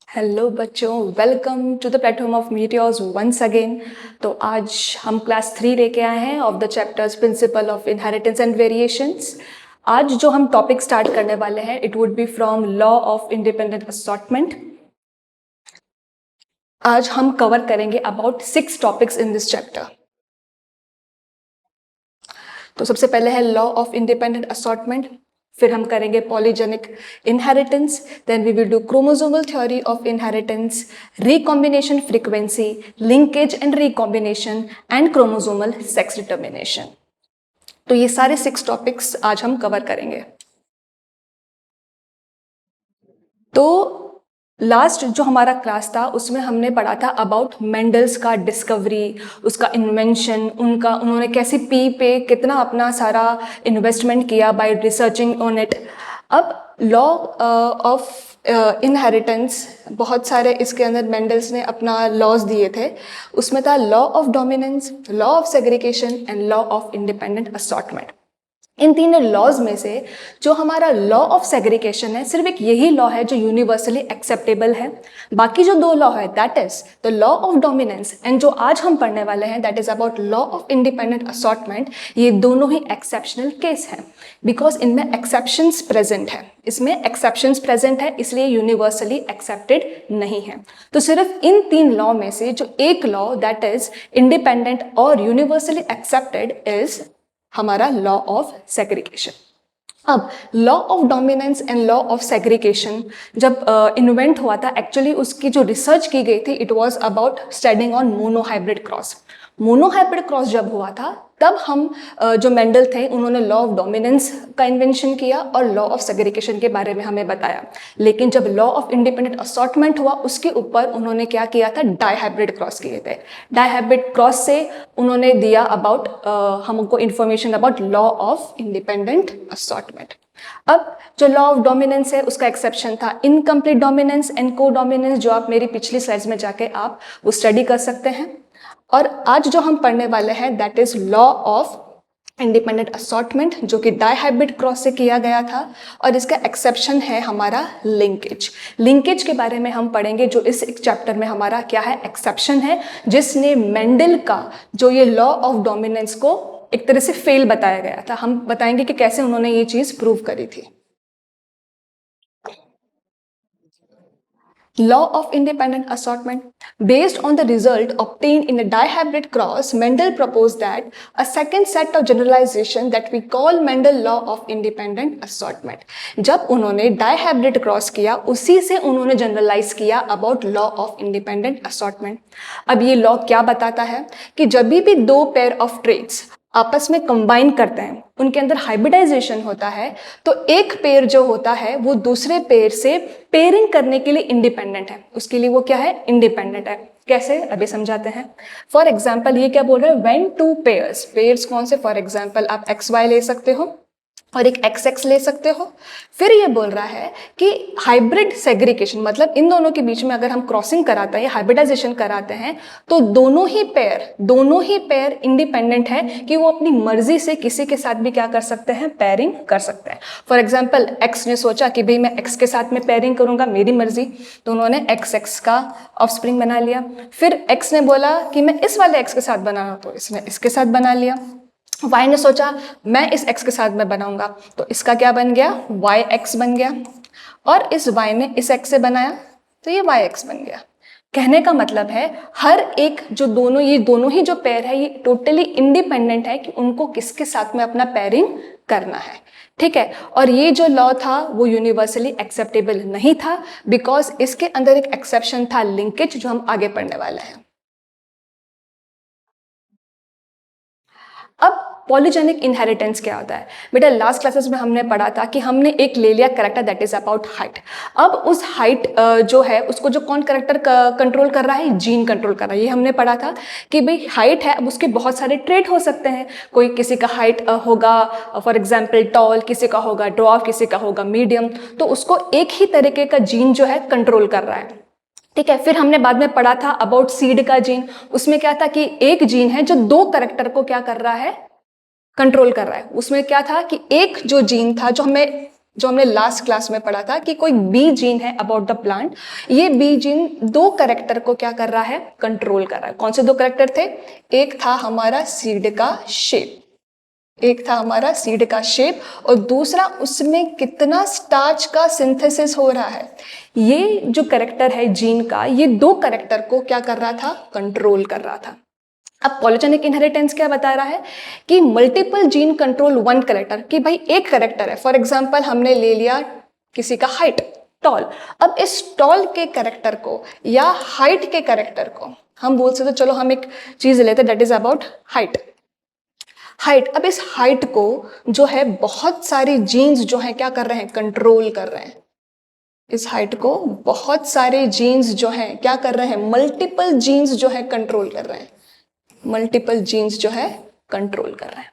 Hello बच्चों, welcome to the platform of meteors once again. तो आज हम क्लास 3 लेके आए हैं of the chapters principle of inheritance and variations. आज जो हम टॉपिक स्टार्ट करने वाले हैं it would be from law of independent assortment. आज हम कवर करेंगे about 6 topics in this chapter. तो सबसे पहले है लॉ ऑफ इंडिपेंडेंट असॉर्टमेंट, फिर हम करेंगे polygenic inheritance, then we will do chromosomal theory of inheritance, recombination frequency, linkage and recombination and chromosomal sex determination. तो ये सारे 6 टॉपिक्स आज हम कवर करेंगे। तो लास्ट जो हमारा क्लास था उसमें हमने पढ़ा था अबाउट मेंडल्स का डिस्कवरी, उसका इन्वेंशन, उन्होंने कैसे पी पे कितना अपना सारा इन्वेस्टमेंट किया बाय रिसर्चिंग ऑन इट। अब लॉ ऑफ इनहेरिटेंस बहुत सारे इसके अंदर मेंडल्स ने अपना लॉज दिए थे। उसमें था law of dominance, law of segregation and law of independent assortment. इन तीनों लॉज में से जो हमारा लॉ ऑफ सेग्रीगेशन है सिर्फ एक यही लॉ है जो यूनिवर्सली एक्सेप्टेबल है। बाकी जो 2 लॉ है that is the law of dominance and जो आज हम पढ़ने वाले हैं that is about law of independent assortment. ये दोनों ही एक्सेप्शनल केस हैं बिकॉज इनमें एक्सेप्शंस प्रेजेंट है। इसमें एक्सेप्शंस प्रेजेंट है इसलिए यूनिवर्सली एक्सेप्टेड नहीं है। तो सिर्फ इन 3 लॉ में से जो एक लॉ दैट इज इंडिपेंडेंट और यूनिवर्सली एक्सेप्टेड इज हमारा लॉ ऑफ सेग्रीगेशन। अब law of dominance and law of segregation जब इन्वेंट हुआ था एक्चुअली उसकी जो रिसर्च की गई थी it was about studying on monohybrid cross. Monohybrid cross जब हुआ था तब हम जो मेंडल थे उन्होंने लॉ ऑफ डोमिनेंस का इन्वेंशन किया और लॉ ऑफ सेग्रीगेशन के बारे में हमें बताया। लेकिन जब लॉ ऑफ इंडिपेंडेंट असॉर्टमेंट हुआ उसके ऊपर उन्होंने क्या किया था, डाइहाइब्रिड क्रॉस किए थे। डाइहाइब्रिड क्रॉस से उन्होंने दिया अबाउट हमको information about law of independent assortment. अब जो लॉ ऑफ डोमिनेंस है उसका एक्सेप्शन था इनकम्प्लीट डोमिनेंस एंड को डोमिनेंस, जो आप मेरी पिछली स्लाइड्स में जाके आप वो स्टडी कर सकते हैं। और आज जो हम पढ़ने वाले हैं that is law of independent assortment जो कि डाइहाइब्रिड क्रॉस से किया गया था और इसका एक्सेप्शन है हमारा लिंकेज। लिंकेज के बारे में हम पढ़ेंगे जो इस चैप्टर में हमारा क्या है, एक्सेप्शन है, जिसने मेंडल का जो ये लॉ ऑफ डोमिनेंस को एक तरह से फेल बताया गया था। हम बताएंगे कि कैसे उन्होंने ये चीज प्रूव करी थी। Law of independent assortment. Based on the result obtained in a dihybrid cross, Mendel proposed that a second set of generalization that we call Mendel law of independent assortment. जब उन्होंने dihybrid cross किया उसी से उन्होंने generalize किया about law of independent assortment. अब ये law क्या बताता है कि जब भी 2 pair of traits आपस में कंबाइन करते हैं उनके अंदर हाइब्रिडाइजेशन होता है तो एक पेयर जो होता है वो दूसरे पेयर से पेयरिंग करने के लिए इंडिपेंडेंट है। उसके लिए वो क्या है, इंडिपेंडेंट है। कैसे, अभी समझाते हैं। फॉर एग्जाम्पल ये क्या बोल रहे हैं, व्हेन 2 पेयर्स, पेयर्स कौन से, फॉर एग्जाम्पल आप XY ले सकते हो और एक XX ले सकते हो। फिर ये बोल रहा है कि हाइब्रिड सेग्रीगेशन मतलब इन दोनों के बीच में अगर हम क्रॉसिंग कराते हैं या हाइब्रिडाइजेशन कराते हैं तो दोनों ही पेयर इंडिपेंडेंट है कि वो अपनी मर्जी से किसी के साथ भी क्या कर सकते हैं, पेयरिंग कर सकते हैं। फॉर एग्जाम्पल X ने सोचा कि भाई मैं X के साथ में पेयरिंग करूंगा, मेरी मर्जी, तो उन्होंने XX का ऑफस्प्रिंग बना लिया। फिर X ने बोला कि मैं इस वाले X के साथ बनाना, तो इसने इसके साथ बना लिया। Y ने सोचा मैं इस X के साथ में बनाऊंगा, तो इसका क्या बन गया, YX बन गया। और इस Y ने इस X से बनाया तो ये YX बन गया। कहने का मतलब है हर एक जो दोनों ही जो पेयर है ये टोटली इंडिपेंडेंट है कि उनको किसके साथ में अपना पेयरिंग करना है। ठीक है, और ये जो लॉ था वो यूनिवर्सली एक्सेप्टेबल नहीं था बिकॉज इसके अंदर एक एक्सेप्शन था लिंकेज जो हम आगे पढ़ने वाले हैं। अब पॉलीजेनिक इनहेरिटेंस क्या होता है बेटा, लास्ट क्लासेस में हमने पढ़ा था कि हमने एक ले लिया character that is about height. अब उस हाइट जो है उसको जो कौन करेक्टर कंट्रोल कर रहा है, जीन कंट्रोल कर रहा है। ये हमने पढ़ा था कि भाई हाइट है, अब उसके बहुत सारे ट्रेट हो सकते हैं। कोई किसी का हाइट होगा फॉर एग्जाम्पल टॉल, किसी का होगा ड्वार्फ, किसी का होगा मीडियम, तो उसको एक ही तरीके का जीन जो है कंट्रोल कर रहा है। ठीक है, फिर हमने बाद में पढ़ा था अबाउट सीड का जीन। उसमें क्या था कि एक जीन है जो 2 करेक्टर को क्या कर रहा है, कंट्रोल कर रहा है। उसमें क्या था कि एक जो जीन था जो हमें जो हमने लास्ट क्लास में पढ़ा था कि कोई बी जीन है अबाउट द प्लांट, ये बी जीन दो कैरेक्टर को क्या कर रहा है, कंट्रोल कर रहा है। कौन से दो कैरेक्टर थे, एक था हमारा सीड का शेप, एक था हमारा सीड का शेप, और दूसरा उसमें कितना स्टार्च का सिंथेसिस हो रहा है। ये जो कैरेक्टर है जीन का, ये दो कैरेक्टर को क्या कर रहा था, कंट्रोल कर रहा था। अब पॉलीजेनिक इनहेरिटेंस क्या बता रहा है कि multiple gene control one character, कि भाई एक कैरेक्टर है, फॉर एग्जांपल हमने ले लिया किसी का हाइट, टॉल। अब इस टॉल के कैरेक्टर को या हाइट के कैरेक्टर को हम बोल सकते, चलो हम एक चीज लेते हैं that is about height. Height, अब इस हाइट को जो है बहुत सारी जीन्स जो है क्या कर रहे हैं, कंट्रोल कर रहे हैं। इस हाइट को बहुत सारे जीन्स जो है क्या कर रहे हैं, मल्टीपल जीन्स जो है कंट्रोल कर रहे हैं, मल्टीपल जीन्स जो है कंट्रोल कर रहे हैं।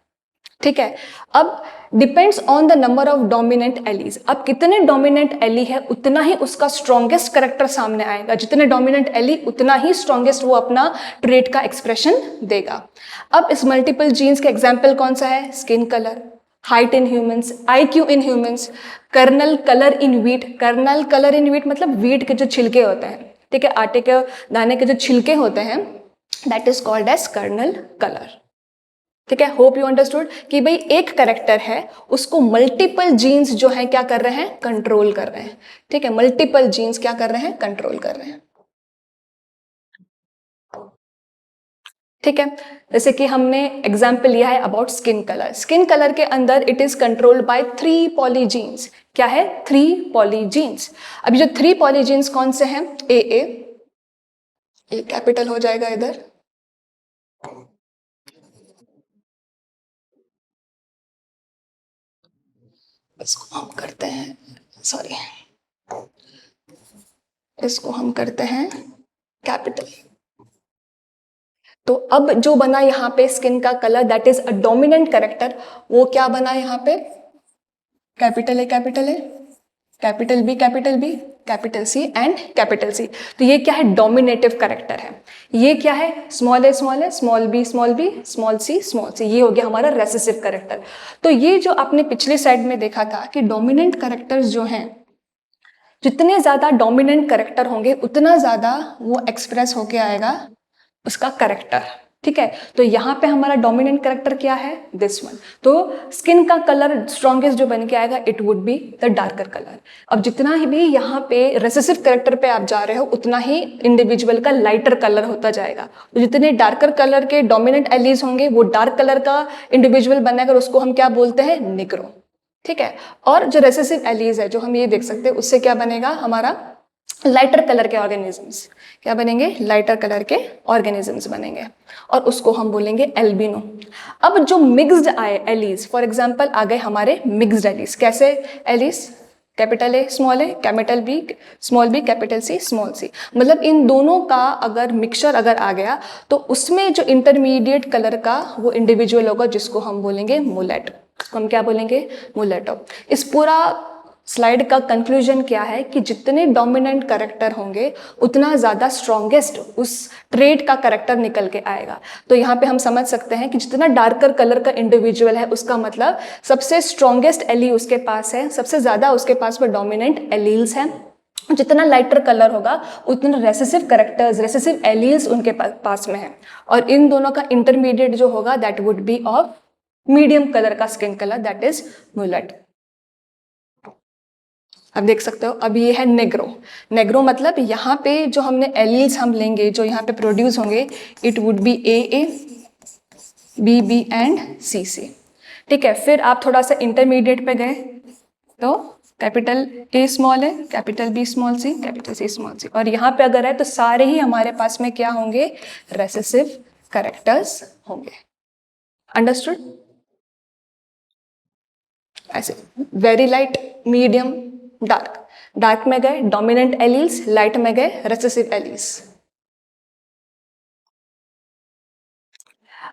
ठीक है, अब depends on the number of dominant allies. अब कितने डोमिनेंट एली है उतना ही उसका स्ट्रॉन्गेस्ट कैरेक्टर सामने आएगा, जितने डोमिनेंट एली उतना ही स्ट्रॉन्गेस्ट वो अपना ट्रेट का एक्सप्रेशन देगा। अब इस मल्टीपल जीन्स के एग्जाम्पल कौन सा है, skin colour, height in humans, IQ in humans, kernel colour in wheat. Kernel colour in wheat मतलब वीट के जो छिलके होते हैं, ठीक है, आटे के दाने के जो छिलके होते हैं, that is called as kernel colour. ठीक है, होप यू अंडरस्टूड कि भाई एक कैरेक्टर है उसको मल्टीपल जीन्स जो है क्या कर रहे हैं, कंट्रोल कर रहे हैं। ठीक है, मल्टीपल जीन्स क्या कर रहे हैं, कंट्रोल कर रहे हैं। ठीक है, जैसे कि हमने एग्जाम्पल लिया है about skin colour. Skin colour के अंदर it is controlled by 3 polygenes. क्या है, 3 पॉलीजीन्स। अभी जो 3 पॉलीजीन्स कौन से हैं, ए कैपिटल हो जाएगा इधर, इसको हम करते हैं, सॉरी, इसको हम करते हैं कैपिटल। तो अब जो बना यहाँ पे स्किन का colour that is a dominant character, वो क्या बना यहाँ पे, capital A capital A, capital B capital B, capital C and capital C. तो ये क्या है, डोमिनेटिव कैरेक्टर है। ये क्या है, small A small A, small B small B, small C, ये हो गया हमारा रेसेसिव कैरेक्टर। तो ये जो आपने पिछले साइड में देखा था कि डोमिनेंट कैरेक्टर्स जो हैं, जितने ज्यादा डोमिनेंट कैरेक्टर होंगे उतना ज्यादा वो एक्सप्रेस होके आएगा उसका कैरेक्टर। ठीक है, तो यहाँ पे हमारा डोमिनेंट कैरेक्टर क्या है, दिस वन। तो स्किन का कलर स्ट्रॉन्गेस्ट जो बन के आएगा it would be the darker colour. अब जितना ही भी यहाँ पे रेसेसिव कैरेक्टर पे आप जा रहे हो उतना ही इंडिविजुअल का लाइटर कलर होता जाएगा। तो जितने डार्कर कलर के डोमिनेंट एलीज होंगे वो डार्क कलर का इंडिविजुअल बनेगा, उसको हम क्या बोलते हैं, निग्रो। ठीक है, और जो रेसेसिव एलीज है जो हम ये देख सकते हैं उससे क्या बनेगा, हमारा लाइटर कलर के ऑर्गेनिजम्स। क्या बनेंगे, लाइटर कलर के ऑर्गेनिजम्स बनेंगे, और उसको हम बोलेंगे एल्बिनो। अब जो मिक्स्ड आए एलीज, फॉर एग्जांपल आ गए हमारे मिक्स्ड एलीज। कैसे alleles, capital A small A, capital B small B, capital C small C, मतलब इन दोनों का अगर मिक्सचर अगर आ गया तो उसमें जो इंटरमीडिएट कलर का वो इंडिविजुअल होगा जिसको हम बोलेंगे मुलेट। हम क्या बोलेंगे, मुलेटो। इस पूरा स्लाइड का कंक्लूजन क्या है कि जितने डोमिनेंट कैरेक्टर होंगे उतना ज़्यादा स्ट्रॉन्गेस्ट उस ट्रेट का कैरेक्टर निकल के आएगा। तो यहाँ पे हम समझ सकते हैं कि जितना डार्कर कलर का इंडिविजुअल है उसका मतलब सबसे स्ट्रॉन्गेस्ट एली उसके पास है, सबसे ज़्यादा उसके पास में डोमिनेंट एलील्स हैं। जितना लाइटर कलर होगा उतना रेसेसिव कैरेक्टर्स, रेसेसिव एलील्स उनके पास में है, और इन दोनों का इंटरमीडिएट जो होगा that would be of medium colour का skin colour, that is mulatto. अब देख सकते हो, अब ये है नेग्रो। नेग्रो मतलब यहाँ पे जो हमने एलील्स हम लेंगे जो यहाँ पे प्रोड्यूस होंगे it would be A B B and C. ठीक है, फिर आप थोड़ा सा इंटरमीडिएट पे गए तो कैपिटल ए स्मॉल है, कैपिटल बी स्मॉल सी, कैपिटल सी स्मॉल सी, और यहाँ पे अगर है तो सारे ही हमारे पास में क्या होंगे, रेसेसिव कैरेक्टर्स होंगे। अंडरस्टूड? ऐसे very light, medium, dark. Dark में गए डोमिनेंट एलील्स, लाइट में गए रेसेसिव एलील्स।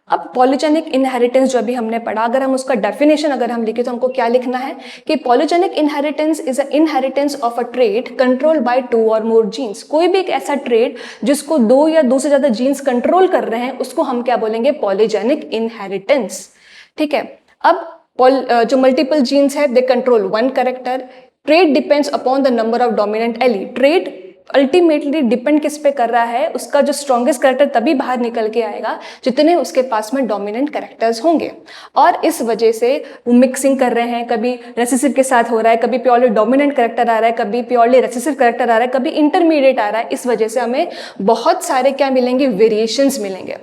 अब पॉलीजेनिक इनहेरिटेंस जो अभी हमने पढ़ा, अगर हम उसका डेफिनेशन अगर हम लिखे तो हमको क्या लिखना है कि polygenic inheritance is a inheritance of a trait control by 2 और मोर जीन्स। कोई भी एक ऐसा ट्रेट जिसको 2 या 2 से ज्यादा जीन्स कंट्रोल कर रहे हैं उसको हम क्या बोलेंगे, पॉलीजेनिक इनहेरिटेंस। ठीक है, अब जो मल्टीपल जीन्स है they control one character. Trait depends upon the number of dominant allele. Trait ultimately depend किस पे कर रहा है, उसका जो स्ट्रॉन्गेस्ट कैरेक्टर तभी बाहर निकल के आएगा जितने उसके पास में डोमिनेंट कैरेक्टर्स होंगे। और इस वजह से वो मिक्सिंग कर रहे हैं, कभी रेसेसिव के साथ हो रहा है, कभी प्योरली डोमिनेंट कैरेक्टर आ रहा है, कभी प्योरली रेसेसिव कैरेक्टर आ रहा है, कभी इंटरमीडिएट आ रहा है। इस वजह से हमें बहुत सारे क्या मिलेंगे, वेरिएशंस मिलेंगे।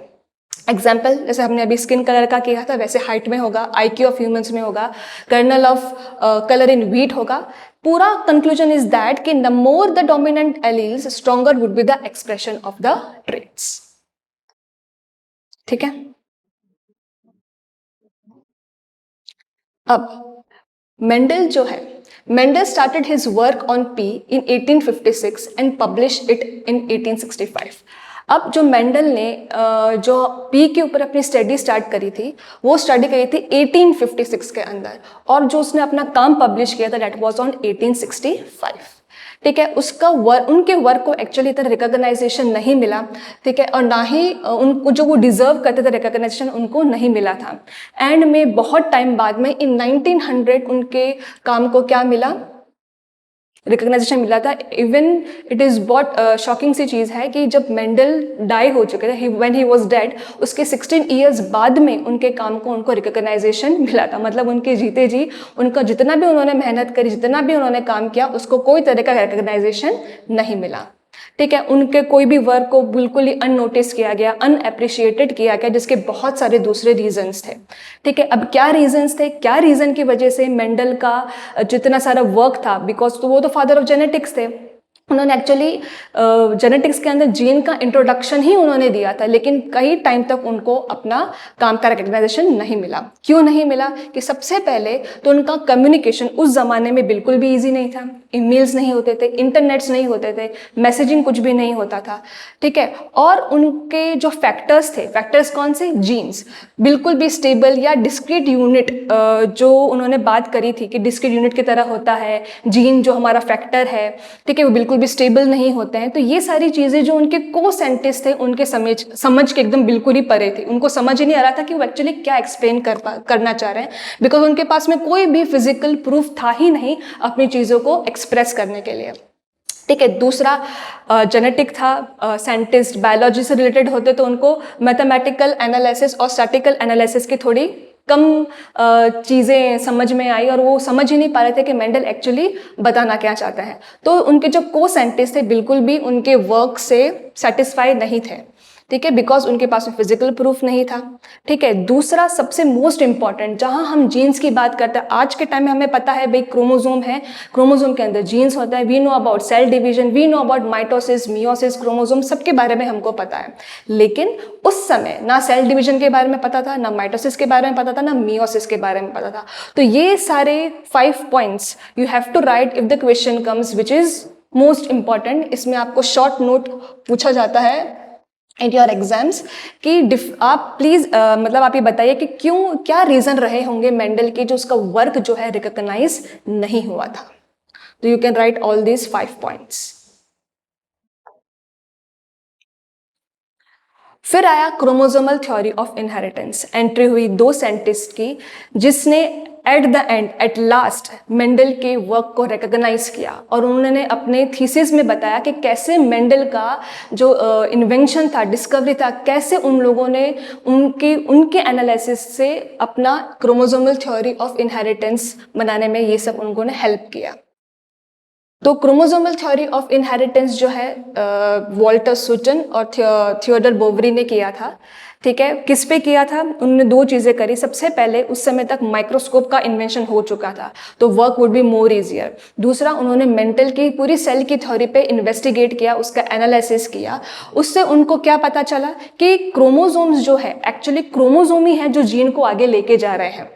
एग्जाम्पल जैसे हमने अभी स्किन कलर का किया था, वैसे हाइट में होगा, IQ ऑफ ह्यूमंस में होगा, kernel of colour in wheat होगा। पूरा कंक्लूजन इज दैट कि the more the dominant alleles stronger would be the expression of the traits. ठीक है। अब मेंडल जो है, Mendel started his work on pea in 1856 and publish it in 1865। अब जो मेंडल ने जो पी के ऊपर अपनी स्टडी स्टार्ट करी थी, वो स्टडी करी थी 1856 के अंदर, और जो उसने अपना काम पब्लिश किया था दैट वाज ऑन 1865। ठीक है। उसका उनके वर्क को एक्चुअली इतना रिकॉग्नाइजेशन नहीं मिला। ठीक है। और ना ही उनको जो वो डिजर्व करते थे रिकॉग्नाइजेशन उनको नहीं मिला था। एंड में बहुत टाइम बाद में इन 1900 उनके काम को क्या मिला, रिकॉग्नाइजेशन मिला था। इवन इट इज़ बहुत शॉकिंग सी चीज़ है कि जब मेंडल डाई हो चुके थे, व्हेन ही वाज डेड, उसके 16 ईयर्स बाद में उनके काम को उनको रिकॉग्नाइजेशन मिला था। मतलब उनके जीते जी उनका जितना भी उन्होंने मेहनत करी, जितना भी उन्होंने काम किया, उसको कोई तरह का रिकॉग्नाइजेशन नहीं मिला। ठीक है। उनके कोई भी वर्क को बिल्कुल ही अननोटिस किया गया, अनएप्रिशिएटेड किया गया, जिसके बहुत सारे दूसरे रीजंस थे। ठीक है। अब क्या रीजंस थे, क्या रीजन की वजह से मेंडल का जितना सारा वर्क था, बिकॉज तो वो तो फादर ऑफ जेनेटिक्स थे, उन्होंने एक्चुअली जेनेटिक्स के अंदर जीन का इंट्रोडक्शन ही उन्होंने दिया था, लेकिन कई टाइम तक उनको अपना काम का रिकग्नाइजेशन नहीं मिला। क्यों नहीं मिला? कि सबसे पहले तो उनका कम्युनिकेशन उस जमाने में बिल्कुल भी इजी नहीं था। ईमेल्स नहीं होते थे, इंटरनेट्स नहीं होते थे, मैसेजिंग कुछ भी नहीं होता था। ठीक है। और उनके जो फैक्टर्स थे, फैक्टर्स कौन से? जीन्स बिल्कुल भी स्टेबल या डिस्क्रीट यूनिट, जो उन्होंने बात करी थी कि डिस्क्रीट यूनिट की तरह होता है जीन जो हमारा फैक्टर है, ठीक है, वो बिल्कुल भी स्टेबल नहीं होते हैं। तो ये सारी चीजें जो उनके को साइंटिस्ट थे उनके समझ के एकदम बिल्कुल ही परे थी। उनको समझ ही नहीं आ रहा था कि वो एक्चुअली क्या एक्सप्लेन करना चाह रहे हैं, बिकॉज उनके पास में कोई भी फिजिकल प्रूफ था ही नहीं अपनी चीजों को एक्सप्रेस करने के लिए। ठीक है। दूसरा जेनेटिक था, साइंटिस्ट बायोलॉजी से रिलेटेड होते तो उनको मैथमेटिकल एनालिसिस और स्टैटिकल एनालिसिस की थोड़ी कम चीज़ें समझ में आई, और वो समझ ही नहीं पा रहे थे कि मेंडल एक्चुअली बताना क्या चाहते हैं। तो उनके जो को साइंटिस्ट थे बिल्कुल भी उनके वर्क से सेटिस्फाई नहीं थे। ठीक है। बिकॉज उनके पास में फिजिकल प्रूफ नहीं था। ठीक है। दूसरा सबसे मोस्ट इंपॉर्टेंट, जहां हम जीन्स की बात करते हैं, आज के टाइम में हमें पता है भाई क्रोमोजोम है, क्रोमोजोम के अंदर जीन्स होता है, we know about cell division, we know about mitosis, meiosis, chromosome, सबके बारे में हमको पता है। लेकिन उस समय ना सेल डिवीजन के बारे में पता था, ना माइटोसिस के बारे में पता था, ना मियोसिस के बारे में पता था। तो ये सारे 5 points you have to write if the question comes which is most important. इसमें आपको शॉर्ट नोट पूछा जाता है इन योर एग्जाम्स कि आप प्लीज मतलब आप ये बताइए कि क्यों, क्या रीजन रहे होंगे मेंडल के जो उसका वर्क जो है रिकॉग्नाइज नहीं हुआ था। तो you can write all these 5 points. फिर आया chromosomal theory of inheritance. Entry हुई 2 साइंटिस्ट की, जिसने at the end, at last Mendel के वर्क को रिकॉग्नाइज किया, और उन्होंने अपने थीसिस में बताया कि कैसे मेंडल का जो इन्वेंशन था, डिस्कवरी था, कैसे उन लोगों ने उनके एनालिसिस से अपना क्रोमोसोमल थ्योरी ऑफ इनहेरिटेंस बनाने में ये सब उन लोगों ने हेल्प किया। तो क्रोमोसोमल थ्योरी ऑफ इनहेरिटेंस जो है वॉल्टर सुटन और थियोडर बोवरी ने किया था। ठीक है। किस पे किया था? उन्होंने 2 चीजें करी। सबसे पहले उस समय तक माइक्रोस्कोप का इन्वेंशन हो चुका था, तो work would be more easier. दूसरा, उन्होंने मेंटल की पूरी सेल की थ्योरी पे इन्वेस्टिगेट किया, उसका एनालिसिस किया। उससे उनको क्या पता चला कि क्रोमोसोम्स जो है एक्चुअली क्रोमोसोम ही है जो जीन को आगे लेके जा रहे हैं।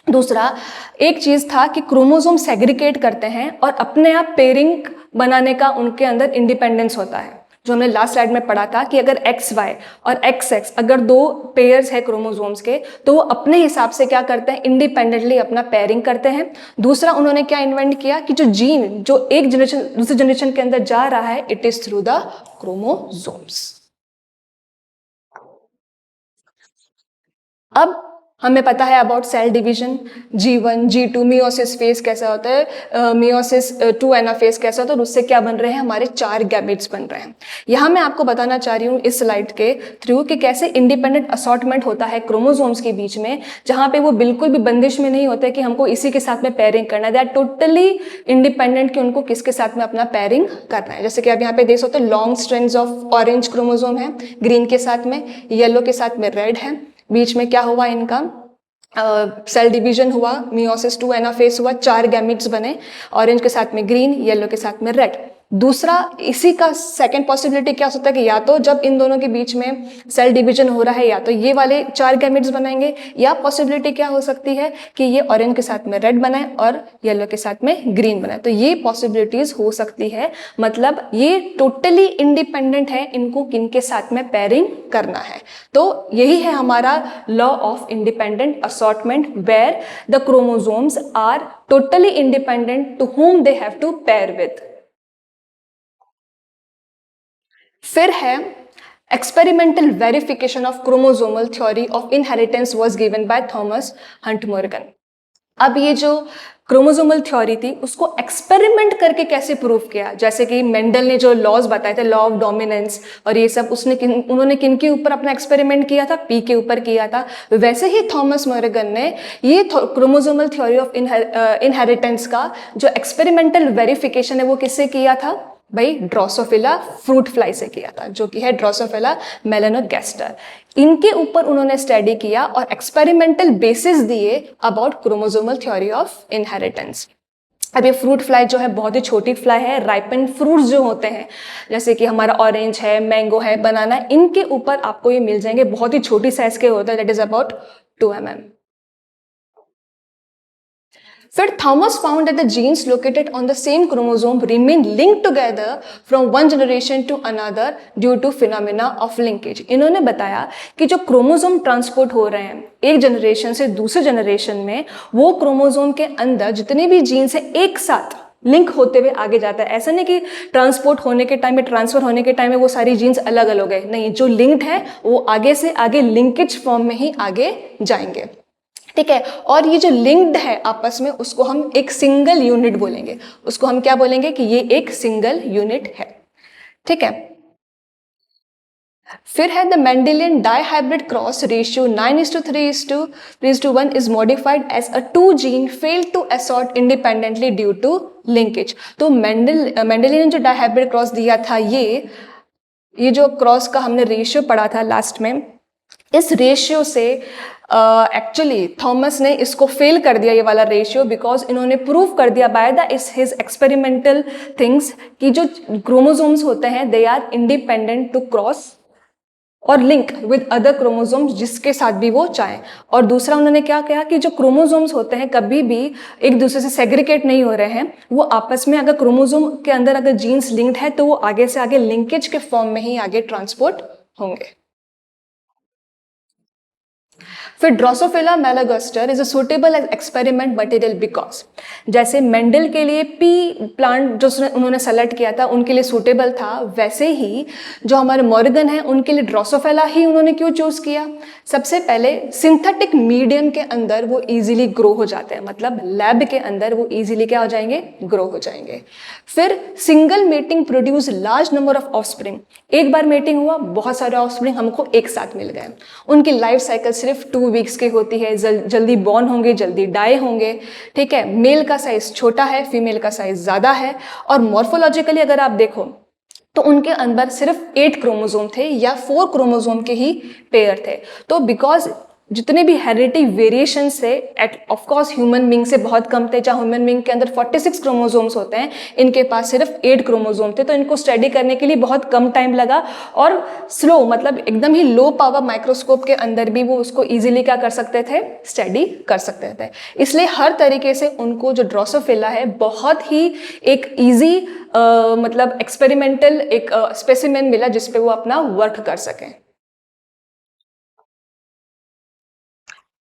दूसरा एक चीज था कि क्रोमोसोम सेग्रीगेट करते हैं और अपने आप पेयरिंग बनाने का उनके अंदर इंडिपेंडेंस होता है, जो हमने लास्ट स्लाइड में पढ़ा था कि अगर XY और XX अगर 2 पेयर्स है क्रोमोसोम्स के, तो वो अपने हिसाब से क्या करते हैं, इंडिपेंडेंटली अपना पेयरिंग करते हैं। दूसरा, उन्होंने क्या इन्वेंट किया कि जो जीन जो एक जनरेशन दूसरी जनरेशन के अंदर जा रहा है, it is through the chromosomes. अब हमें पता है about cell division, G1 G2, meiosis phase कैसा होता है, मियोसिस 2 एनाफेज कैसा होता है, और उससे क्या बन रहे हैं, हमारे 4 गैमेट्स बन रहे हैं। यहाँ मैं आपको बताना चाह रही हूँ इस स्लाइड के थ्रू कि कैसे इंडिपेंडेंट असॉर्टमेंट होता है क्रोमोसोम्स के बीच में, जहाँ पे वो बिल्कुल भी बंदिश में नहीं होते कि हमको इसी के साथ में पेयरिंग करना है। दे आर टोटली इंडिपेंडेंट कि उनको किसके साथ में अपना पेयरिंग करना है। जैसे कि आप यहाँ पे देख सकते हो, long strands of orange chromosome है, ग्रीन के साथ में, येलो के साथ में रेड है, बीच में क्या हुआ इनका, सेल डिवीजन हुआ, मियोसिस 2 एनाफेज हुआ, 4 गैमेट्स बने, ऑरेंज के साथ में ग्रीन, येलो के साथ में रेड। दूसरा इसी का सेकंड पॉसिबिलिटी क्या हो सकता है कि या तो जब इन दोनों के बीच में सेल डिवीजन हो रहा है या तो ये वाले 4 गैमेट्स बनाएंगे, या पॉसिबिलिटी क्या हो सकती है कि ये ऑरेंज के साथ में रेड बनाए और येलो के साथ में ग्रीन बनाए। तो ये पॉसिबिलिटीज हो सकती है, मतलब ये टोटली इंडिपेंडेंट है, इनको किनके साथ में पेयरिंग करना है। तो यही है हमारा law of independent assortment, where the chromosomes are totally independent to whom they have to pair with। फिर है experimental verification of chromosomal theory of inheritance was given by Thomas Hunt Morgan. अब ये जो क्रोमोसोमल थ्योरी थी उसको experiment करके कैसे prove किया, जैसे कि मेंडल ने जो लॉज बताए थे, लॉ ऑफ डोमिनेंस और ये सब, उन्होंने किन के ऊपर अपना एक्सपेरिमेंट किया था, पी के ऊपर किया था। वैसे ही थॉमस मॉर्गन ने ये क्रोमोसोमल थ्योरी ऑफ इनहेरिटेंस का जो एक्सपेरिमेंटल वेरिफिकेशन है वो किससे किया था भाई, ड्रोसोफिला फ्रूट फ्लाई से किया था, जो कि है ड्रोसोफिला मेलानोगैस्टर। इनके ऊपर उन्होंने स्टडी किया और एक्सपेरिमेंटल बेसिस दिए about chromosomal theory of inheritance. अब ये फ्रूट फ्लाई जो है बहुत ही छोटी फ्लाई है, राइपन फ्रूट्स जो होते हैं जैसे कि हमारा ऑरेंज है, मैंगो है, बनाना, इनके ऊपर आपको ये मिल जाएंगे, बहुत ही छोटी साइज के होते हैं, दैट इज अबाउट 2 mm। फिर Thomas found that the genes located on the same chromosome remain linked together from one generation to another due to phenomena of linkage. इन्होंने बताया कि जो क्रोमोसोम ट्रांसपोर्ट हो रहे हैं एक जनरेशन से दूसरे जनरेशन में, वो क्रोमोसोम के अंदर जितने भी जीन्स है एक साथ लिंक होते हुए आगे जाता है। ऐसा नहीं कि ट्रांसपोर्ट होने के टाइम में, ट्रांसफर होने के टाइम में वो सारी जीन्स अलग अलग है, नहीं, जो लिंक्ड है वो आगे से आगे लिंकेज फॉर्म में ही आगे जाएंगे, ठीक है। और ये जो लिंक्ड है आपस में उसको हम एक सिंगल यूनिट बोलेंगे, उसको हम क्या बोलेंगे कि ये एक सिंगल यूनिट है, ठीक है। फिर है the Mendelian dihybrid cross ratio 9:3:1 is modified as a 2 gene fail to assort independently due to linkage. तो मेंडेलियन ने जो डाइहाइब्रिड क्रॉस दिया था, ये जो क्रॉस का हमने रेशियो पढ़ा था लास्ट में, इस रेशियो से एक्चुअली थॉमस ने इसको फेल कर दिया, ये वाला रेशियो, बिकॉज इन्होंने प्रूव कर दिया by the his experimental things कि जो क्रोमोसोम्स होते हैं they are independent to cross और लिंक विद अदर क्रोमोसोम्स जिसके साथ भी वो चाहें। और दूसरा उन्होंने क्या किया कि जो क्रोमोसोम्स होते हैं कभी भी एक दूसरे से सेग्रीगेट नहीं हो रहे हैं, वो आपस में अगर क्रोमोसोम के अंदर अगर जीन्स लिंक्ड है तो वो आगे से आगे लिंकेज के फॉर्म में ही आगे ट्रांसपोर्ट होंगे। फिर drosophila melanogaster is a suitable experiment material because, जैसे मेंडल के लिए पी प्लांट जो उन्होंने सेलेक्ट किया था उनके लिए सुटेबल था, वैसे ही जो हमारे मॉर्गन है उनके लिए ड्रोसोफिला ही उन्होंने क्यों चूज किया। सबसे पहले सिंथेटिक मीडियम के अंदर वो इजीली ग्रो हो जाते हैं, मतलब लैब के अंदर वो इजीली क्या हो जाएंगे, ग्रो हो जाएंगे। फिर single mating produce large number of offspring, एक बार मेटिंग हुआ बहुत सारे ऑफस्प्रिंग हमको एक साथ मिल गए। उनकी लाइफ साइकिल सिर्फ 2 वीक्स की होती है, जल्दी बॉर्न होंगे, जल्दी डाई होंगे, ठीक है। मेल का साइज छोटा है, फीमेल का साइज ज्यादा है। और मॉर्फोलॉजिकली अगर आप देखो तो उनके अंदर सिर्फ 8 क्रोमोसोम थे या 4 क्रोमोसोम के ही पेयर थे। तो बिकॉज जितने भी हेरिडिटी वेरिएशन से at of course human being से बहुत कम थे, जहाँ ह्यूमन बींग के अंदर 46 क्रोमोसोम्स होते हैं, इनके पास सिर्फ 8 क्रोमोसोम थे। तो इनको स्टडी करने के लिए बहुत कम टाइम लगा और स्लो, मतलब एकदम ही लो पावर माइक्रोस्कोप के अंदर भी वो उसको इजीली क्या कर सकते थे, स्टडी कर सकते थे। इसलिए हर तरीके से उनको जो ड्रोसोफिला है बहुत ही एक ईजी मतलब एक्सपेरिमेंटल एक स्पेसिमेन मिला जिसपे वो अपना वर्क कर सकें।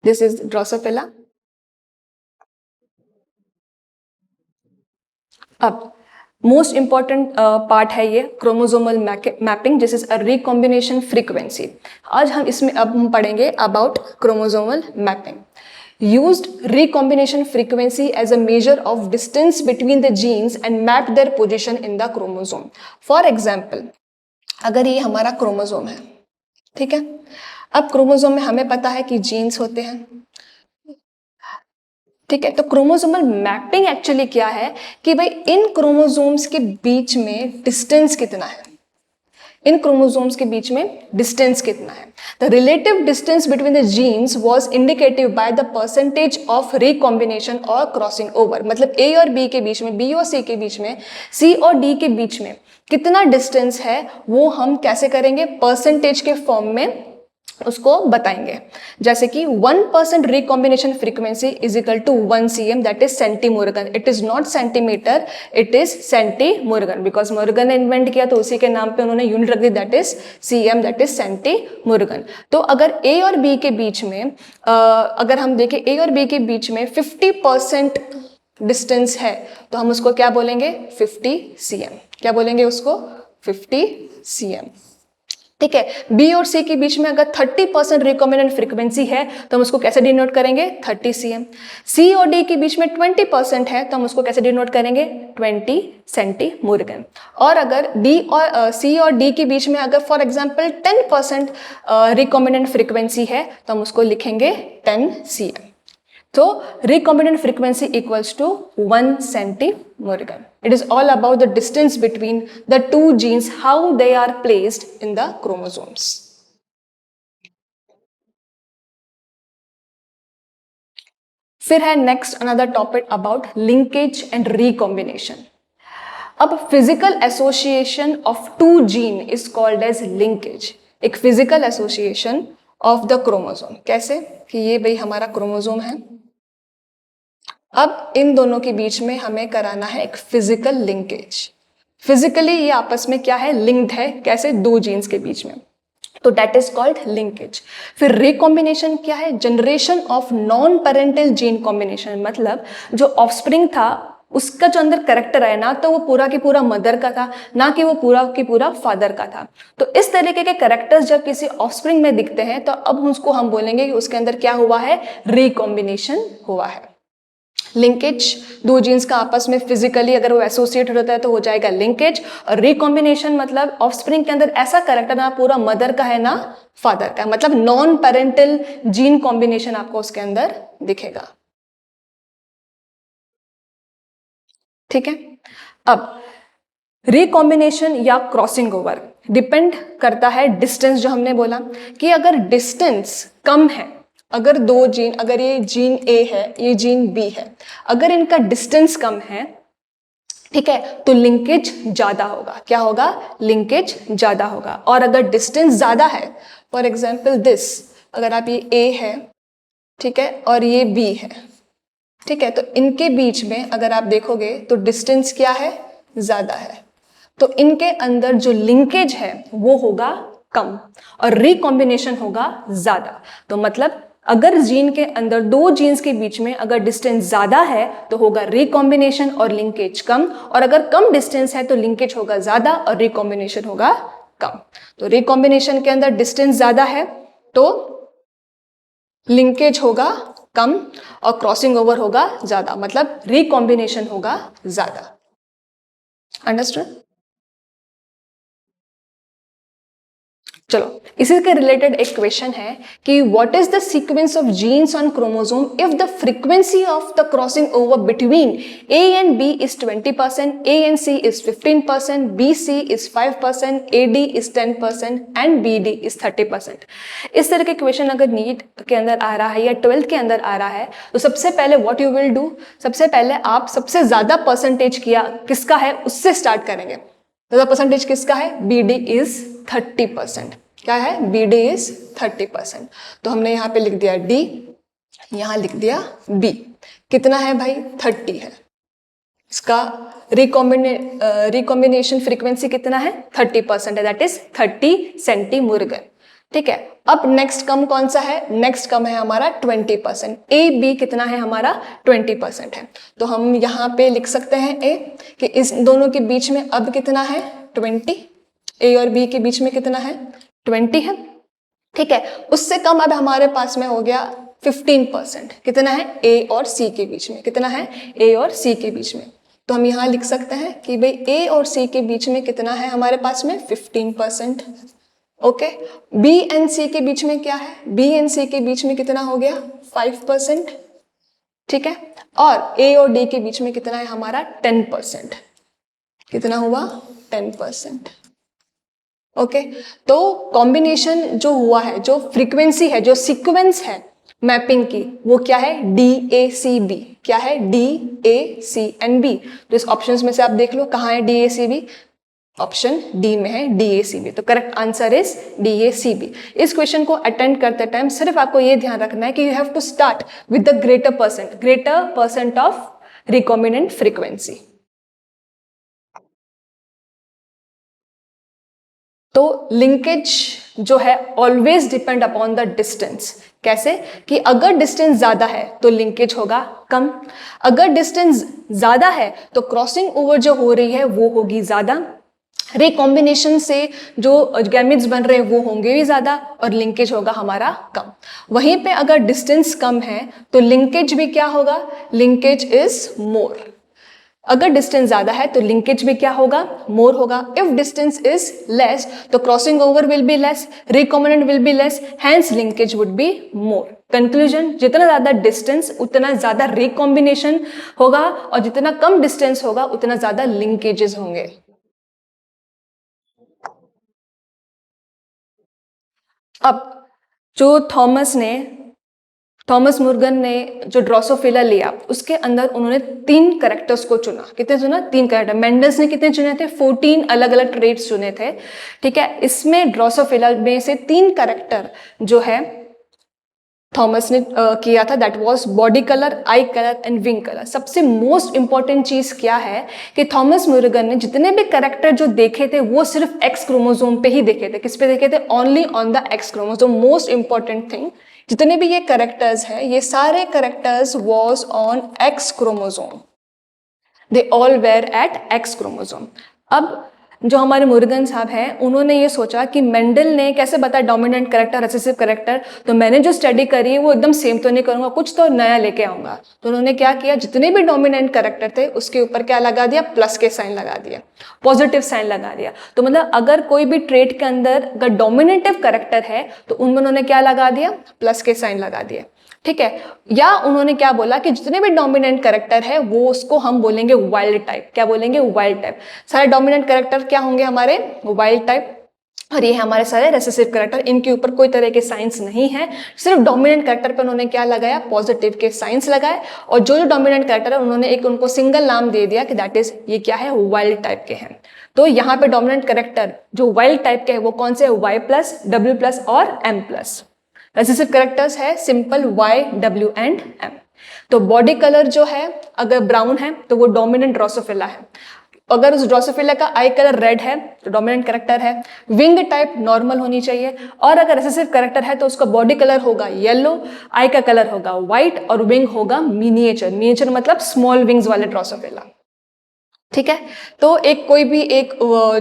This is Drosophila. अब मोस्ट इंपॉर्टेंट पार्ट है ये chromosomal mapping, this is a recombination frequency. आज हम इसमें अब हम पढ़ेंगे about chromosomal mapping. Used recombination frequency as a measure of distance between the genes and mapped their position in the chromosome. For example, अगर ये हमारा क्रोमोसोम है, ठीक है, अब क्रोमोसोम में हमें पता है कि जीन्स होते हैं, ठीक है, तो क्रोमोसोमल मैपिंग एक्चुअली क्या है कि भाई इन क्रोमोसोम्स के बीच में डिस्टेंस कितना है, इन क्रोमोसोम्स के बीच में डिस्टेंस कितना है। The relative distance between the genes was indicative by the percentage of recombination और क्रॉसिंग ओवर, मतलब ए और बी के बीच में, बी और सी के बीच में, सी और डी के बीच में कितना डिस्टेंस है वो हम कैसे करेंगे, परसेंटेज के फॉर्म में उसको बताएंगे। जैसे कि 1% recombination frequency is equal to 1 cm, that is centimorgan. It is not centimetre, it is centimorgan, because Morgan ने इन्वेंट किया तो उसी के नाम पे उन्होंने यूनिट रख दी, that is cm, that is centimorgan. तो अगर ए और बी के बीच में अगर हम देखें ए और बी के बीच में 50% डिस्टेंस है तो हम उसको क्या बोलेंगे, 50 cm। क्या बोलेंगे उसको, 50 cm, ठीक है। बी और सी के बीच में अगर 30% रिकॉम्बिनेंट फ्रीक्वेंसी है तो हम उसको कैसे डिनोट करेंगे, 30 cm। सी और डी के बीच में 20% है तो हम उसको कैसे डिनोट करेंगे, 20 सेंटीमोर्गन। और अगर डी और सी और डी के बीच में अगर फॉर एग्जांपल 10% रिकॉम्बिनेंट फ्रीक्वेंसी है तो हम उसको लिखेंगे 10 cm। तो recombinant frequency equals to 1 centimorgan. It is all about the distance between the two genes, how they are placed in the chromosomes. फिर है next another topic about linkage and recombination. अब physical association of two gene is called as linkage. एक physical association of the chromosome, कैसे कि ये भाई हमारा chromosome है, अब इन दोनों के बीच में हमें कराना है एक फिजिकल लिंकेज। फिजिकली ये आपस में क्या है, लिंक्ड है, कैसे, दो जीन्स के बीच में, तो दैट इज कॉल्ड लिंकेज। फिर रिकॉम्बिनेशन क्या है, generation of non parental gene combination, मतलब जो ऑफस्प्रिंग था उसका जो अंदर करेक्टर है ना, तो वो पूरा की पूरा मदर का था, ना कि वो पूरा की पूरा फादर का था। तो इस तरीके के करेक्टर्स जब किसी ऑफस्प्रिंग में दिखते हैं तो अब उसको हम बोलेंगे कि उसके अंदर क्या हुआ है, रिकॉम्बिनेशन हुआ है। लिंकेज, दो जीन्स का आपस में फिजिकली अगर वो एसोसिएटेड होता है तो हो जाएगा लिंकेज। और रिकॉम्बिनेशन मतलब ऑफस्प्रिंग के अंदर ऐसा कैरेक्टर ना पूरा मदर का है ना फादर का, मतलब नॉन पेरेंटल जीन कॉम्बिनेशन आपको उसके अंदर दिखेगा, ठीक है। अब रिकॉम्बिनेशन या क्रॉसिंग ओवर डिपेंड करता है डिस्टेंस, जो हमने बोला कि अगर डिस्टेंस कम है, अगर दो जीन, अगर ये जीन ए है, ये जीन बी है, अगर इनका डिस्टेंस कम है, ठीक है, तो लिंकेज ज्यादा होगा। क्या होगा, लिंकेज ज्यादा होगा। और अगर डिस्टेंस ज्यादा है, फॉर एग्जाम्पल दिस, अगर आप ये ए है, ठीक है, और ये बी है, ठीक है, तो इनके बीच में अगर आप देखोगे तो डिस्टेंस क्या है, ज्यादा है, तो इनके अंदर जो लिंकेज है वो होगा कम और रिकॉम्बिनेशन होगा ज्यादा। तो मतलब अगर जीन के अंदर दो जीन्स के बीच में अगर डिस्टेंस ज्यादा है तो होगा रिकॉम्बिनेशन और लिंकेज कम, और अगर कम डिस्टेंस है तो लिंकेज होगा ज्यादा और रिकॉम्बिनेशन होगा कम। तो रिकॉम्बिनेशन के अंदर डिस्टेंस ज्यादा है तो लिंकेज होगा कम और क्रॉसिंग ओवर होगा ज्यादा, मतलब रिकॉम्बिनेशन होगा ज्यादा। अंडरस्टूड? चलो, इसी के रिलेटेड एक क्वेश्चन है कि what is the sequence of genes on chromosome if the frequency of the crossing over between A and B is 20%, A and C is 15%, B C is 5%, A D is 10% and B D is 30%। इस तरह के question अगर NEET के अंदर आ रहा है या 12th के अंदर आ रहा है तो सबसे पहले व्हाट यू विल डू, सबसे पहले आप सबसे ज्यादा परसेंटेज किया किसका है उससे स्टार्ट करेंगे। ज्यादा परसेंटेज किसका है, बी डी इज 30%। क्या है, बी डी इज 30%। तो हमने यहाँ पे लिख दिया डी, यहाँ लिख दिया बी। कितना है भाई, 30 है। इसका रिकॉम्बिनेशन फ्रीक्वेंसी कितना है, 30% है, दैट इज 30 सेंटीमोर्गन। ठीक है। अब नेक्स्ट कम कौन सा है? नेक्स्ट कम है हमारा 20%। ए बी कितना है हमारा? 20% है। तो हम यहाँ पे लिख सकते हैं ए कि इस दोनों के बीच में अब कितना है? 20। ए और बी के बीच में कितना है? 20 है। ठीक है, उससे कम अब हमारे पास में हो गया 15%। कितना है? ए और सी के बीच में। कितना है? ए और सी के बीच में। तो हम यहाँ लिख सकते हैं कि भाई ए और सी के बीच में कितना है हमारे पास में? 15%। ओके, बी एंड सी के बीच में क्या है? बी एंड सी के बीच में कितना हो गया? 5%। ठीक है, और ए और डी के बीच में कितना है हमारा? 10%। कितना हुआ? 10%। ओके, तो कॉम्बिनेशन जो हुआ है, जो फ्रीक्वेंसी है, जो सीक्वेंस है मैपिंग की, वो क्या है? DACB। क्या है? DACNB। तो इस ऑप्शंस में से आप देख लो कहाँ है DACB। ऑप्शन डी में है DACB। तो करेक्ट आंसर इज DACB। इस क्वेश्चन को अटेंड करते टाइम सिर्फ आपको ये ध्यान रखना है कि you have to start with the greater percent of recombinant frequency. तो लिंकेज जो है always depend upon the distance. कैसे? कि अगर डिस्टेंस ज्यादा है तो लिंकेज होगा कम, अगर डिस्टेंस ज्यादा है तो क्रॉसिंग ओवर जो हो रही है वो होगी ज्यादा, रिकॉम्बिनेशन से जो गैमेट्स बन रहे हैं वो होंगे भी ज्यादा, और लिंकेज होगा हमारा कम। वहीं पे अगर डिस्टेंस कम है तो लिंकेज भी क्या होगा? Linkage is more. अगर डिस्टेंस ज्यादा है तो लिंकेज भी क्या होगा? मोर होगा। इफ डिस्टेंस इज लेस तो crossing over will be less, recombinant will be less, hence linkage would be more. Conclusion, जितना ज्यादा डिस्टेंस उतना ज्यादा रिकॉम्बिनेशन होगा, और जितना कम डिस्टेंस होगा उतना ज्यादा लिंकेजेस होंगे। अब जो थॉमस मुर्गन ने जो ड्रोसोफिला लिया उसके अंदर उन्होंने 3 कैरेक्टर्स को चुना। कितने चुना? 3 कैरेक्टर। मेंडल्स ने कितने चुने थे? 14 अलग अलग ट्रेड्स चुने थे। ठीक है, इसमें ड्रोसोफिला में से 3 कैरेक्टर जो है थॉमस ने किया था, that was body colour, I colour and wing colour. सबसे मोस्ट इंपॉर्टेंट चीज क्या है कि थॉमस मुर्गन ने जितने भी कैरेक्टर जो देखे थे वो सिर्फ एक्स क्रोमोसोम पे ही देखे थे। किस पे देखे थे? Only on the X chromosome. Most important thing, जितने भी ये कैरेक्टर्स हैं ये सारे characters was on X chromosome. They all were at X chromosome. अब जो हमारे मुर्गन साहब हैं उन्होंने ये सोचा कि मेंडल ने कैसे बताया डोमिनेंट कैरेक्टर, रिसेसिव कैरेक्टर, तो मैंने जो स्टडी करी है वो एकदम सेम तो नहीं करूंगा, कुछ तो नया लेके आऊंगा। तो उन्होंने क्या किया? जितने भी डोमिनेंट कैरेक्टर थे उसके ऊपर क्या लगा दिया? प्लस के साइन लगा दिया, पॉजिटिव साइन लगा दिया। तो मतलब अगर कोई भी ट्रेट के अंदर अगर डोमिनेटिव कैरेक्टर है तो उनमें उन्होंने क्या लगा दिया? प्लस के साइन लगा दिया। ठीक है, या उन्होंने क्या बोला कि जितने भी डोमिनेंट कैरेक्टर है वो उसको हम बोलेंगे वाइल्ड टाइप। क्या बोलेंगे? Wild type. सारे डोमिनेंट कैरेक्टर क्या होंगे हमारे? Wild type. और ये हमारे सारे रेसेसिव कैरेक्टर, इनके ऊपर कोई तरह के साइंस नहीं है, सिर्फ डोमिनेंट कैरेक्टर पर उन्होंने क्या लगाया? पॉजिटिव के साइंस लगाए। और जो जो डोमिनेंट कैरेक्टर है उन्होंने एक उनको सिंगल नाम दे दिया कि दैट इज, ये क्या है? वाइल्ड टाइप के हैं। तो यहाँ पे डोमिनेंट कैरेक्टर जो वाइल्ड टाइप के है वो कौन से? Y+, W+ और M+। रेसेसिव कैरेक्टर्स है simple Y, W and M। तो बॉडी कलर जो है अगर ब्राउन है तो वो डोमिनेंट ड्रोसोफिला है। अगर उस ड्रोसोफिला का आई कलर रेड है तो डोमिनेंट कैरेक्टर है। विंग टाइप नॉर्मल होनी चाहिए, और अगर रेसेसिव कैरेक्टर है तो उसका बॉडी कलर होगा येलो, आई का कलर होगा व्हाइट, और विंग होगा मिनिएचर। मिनिएचर मतलब स्मॉल विंग्स वाले ड्रोसोफिला। ठीक है, तो एक कोई भी एक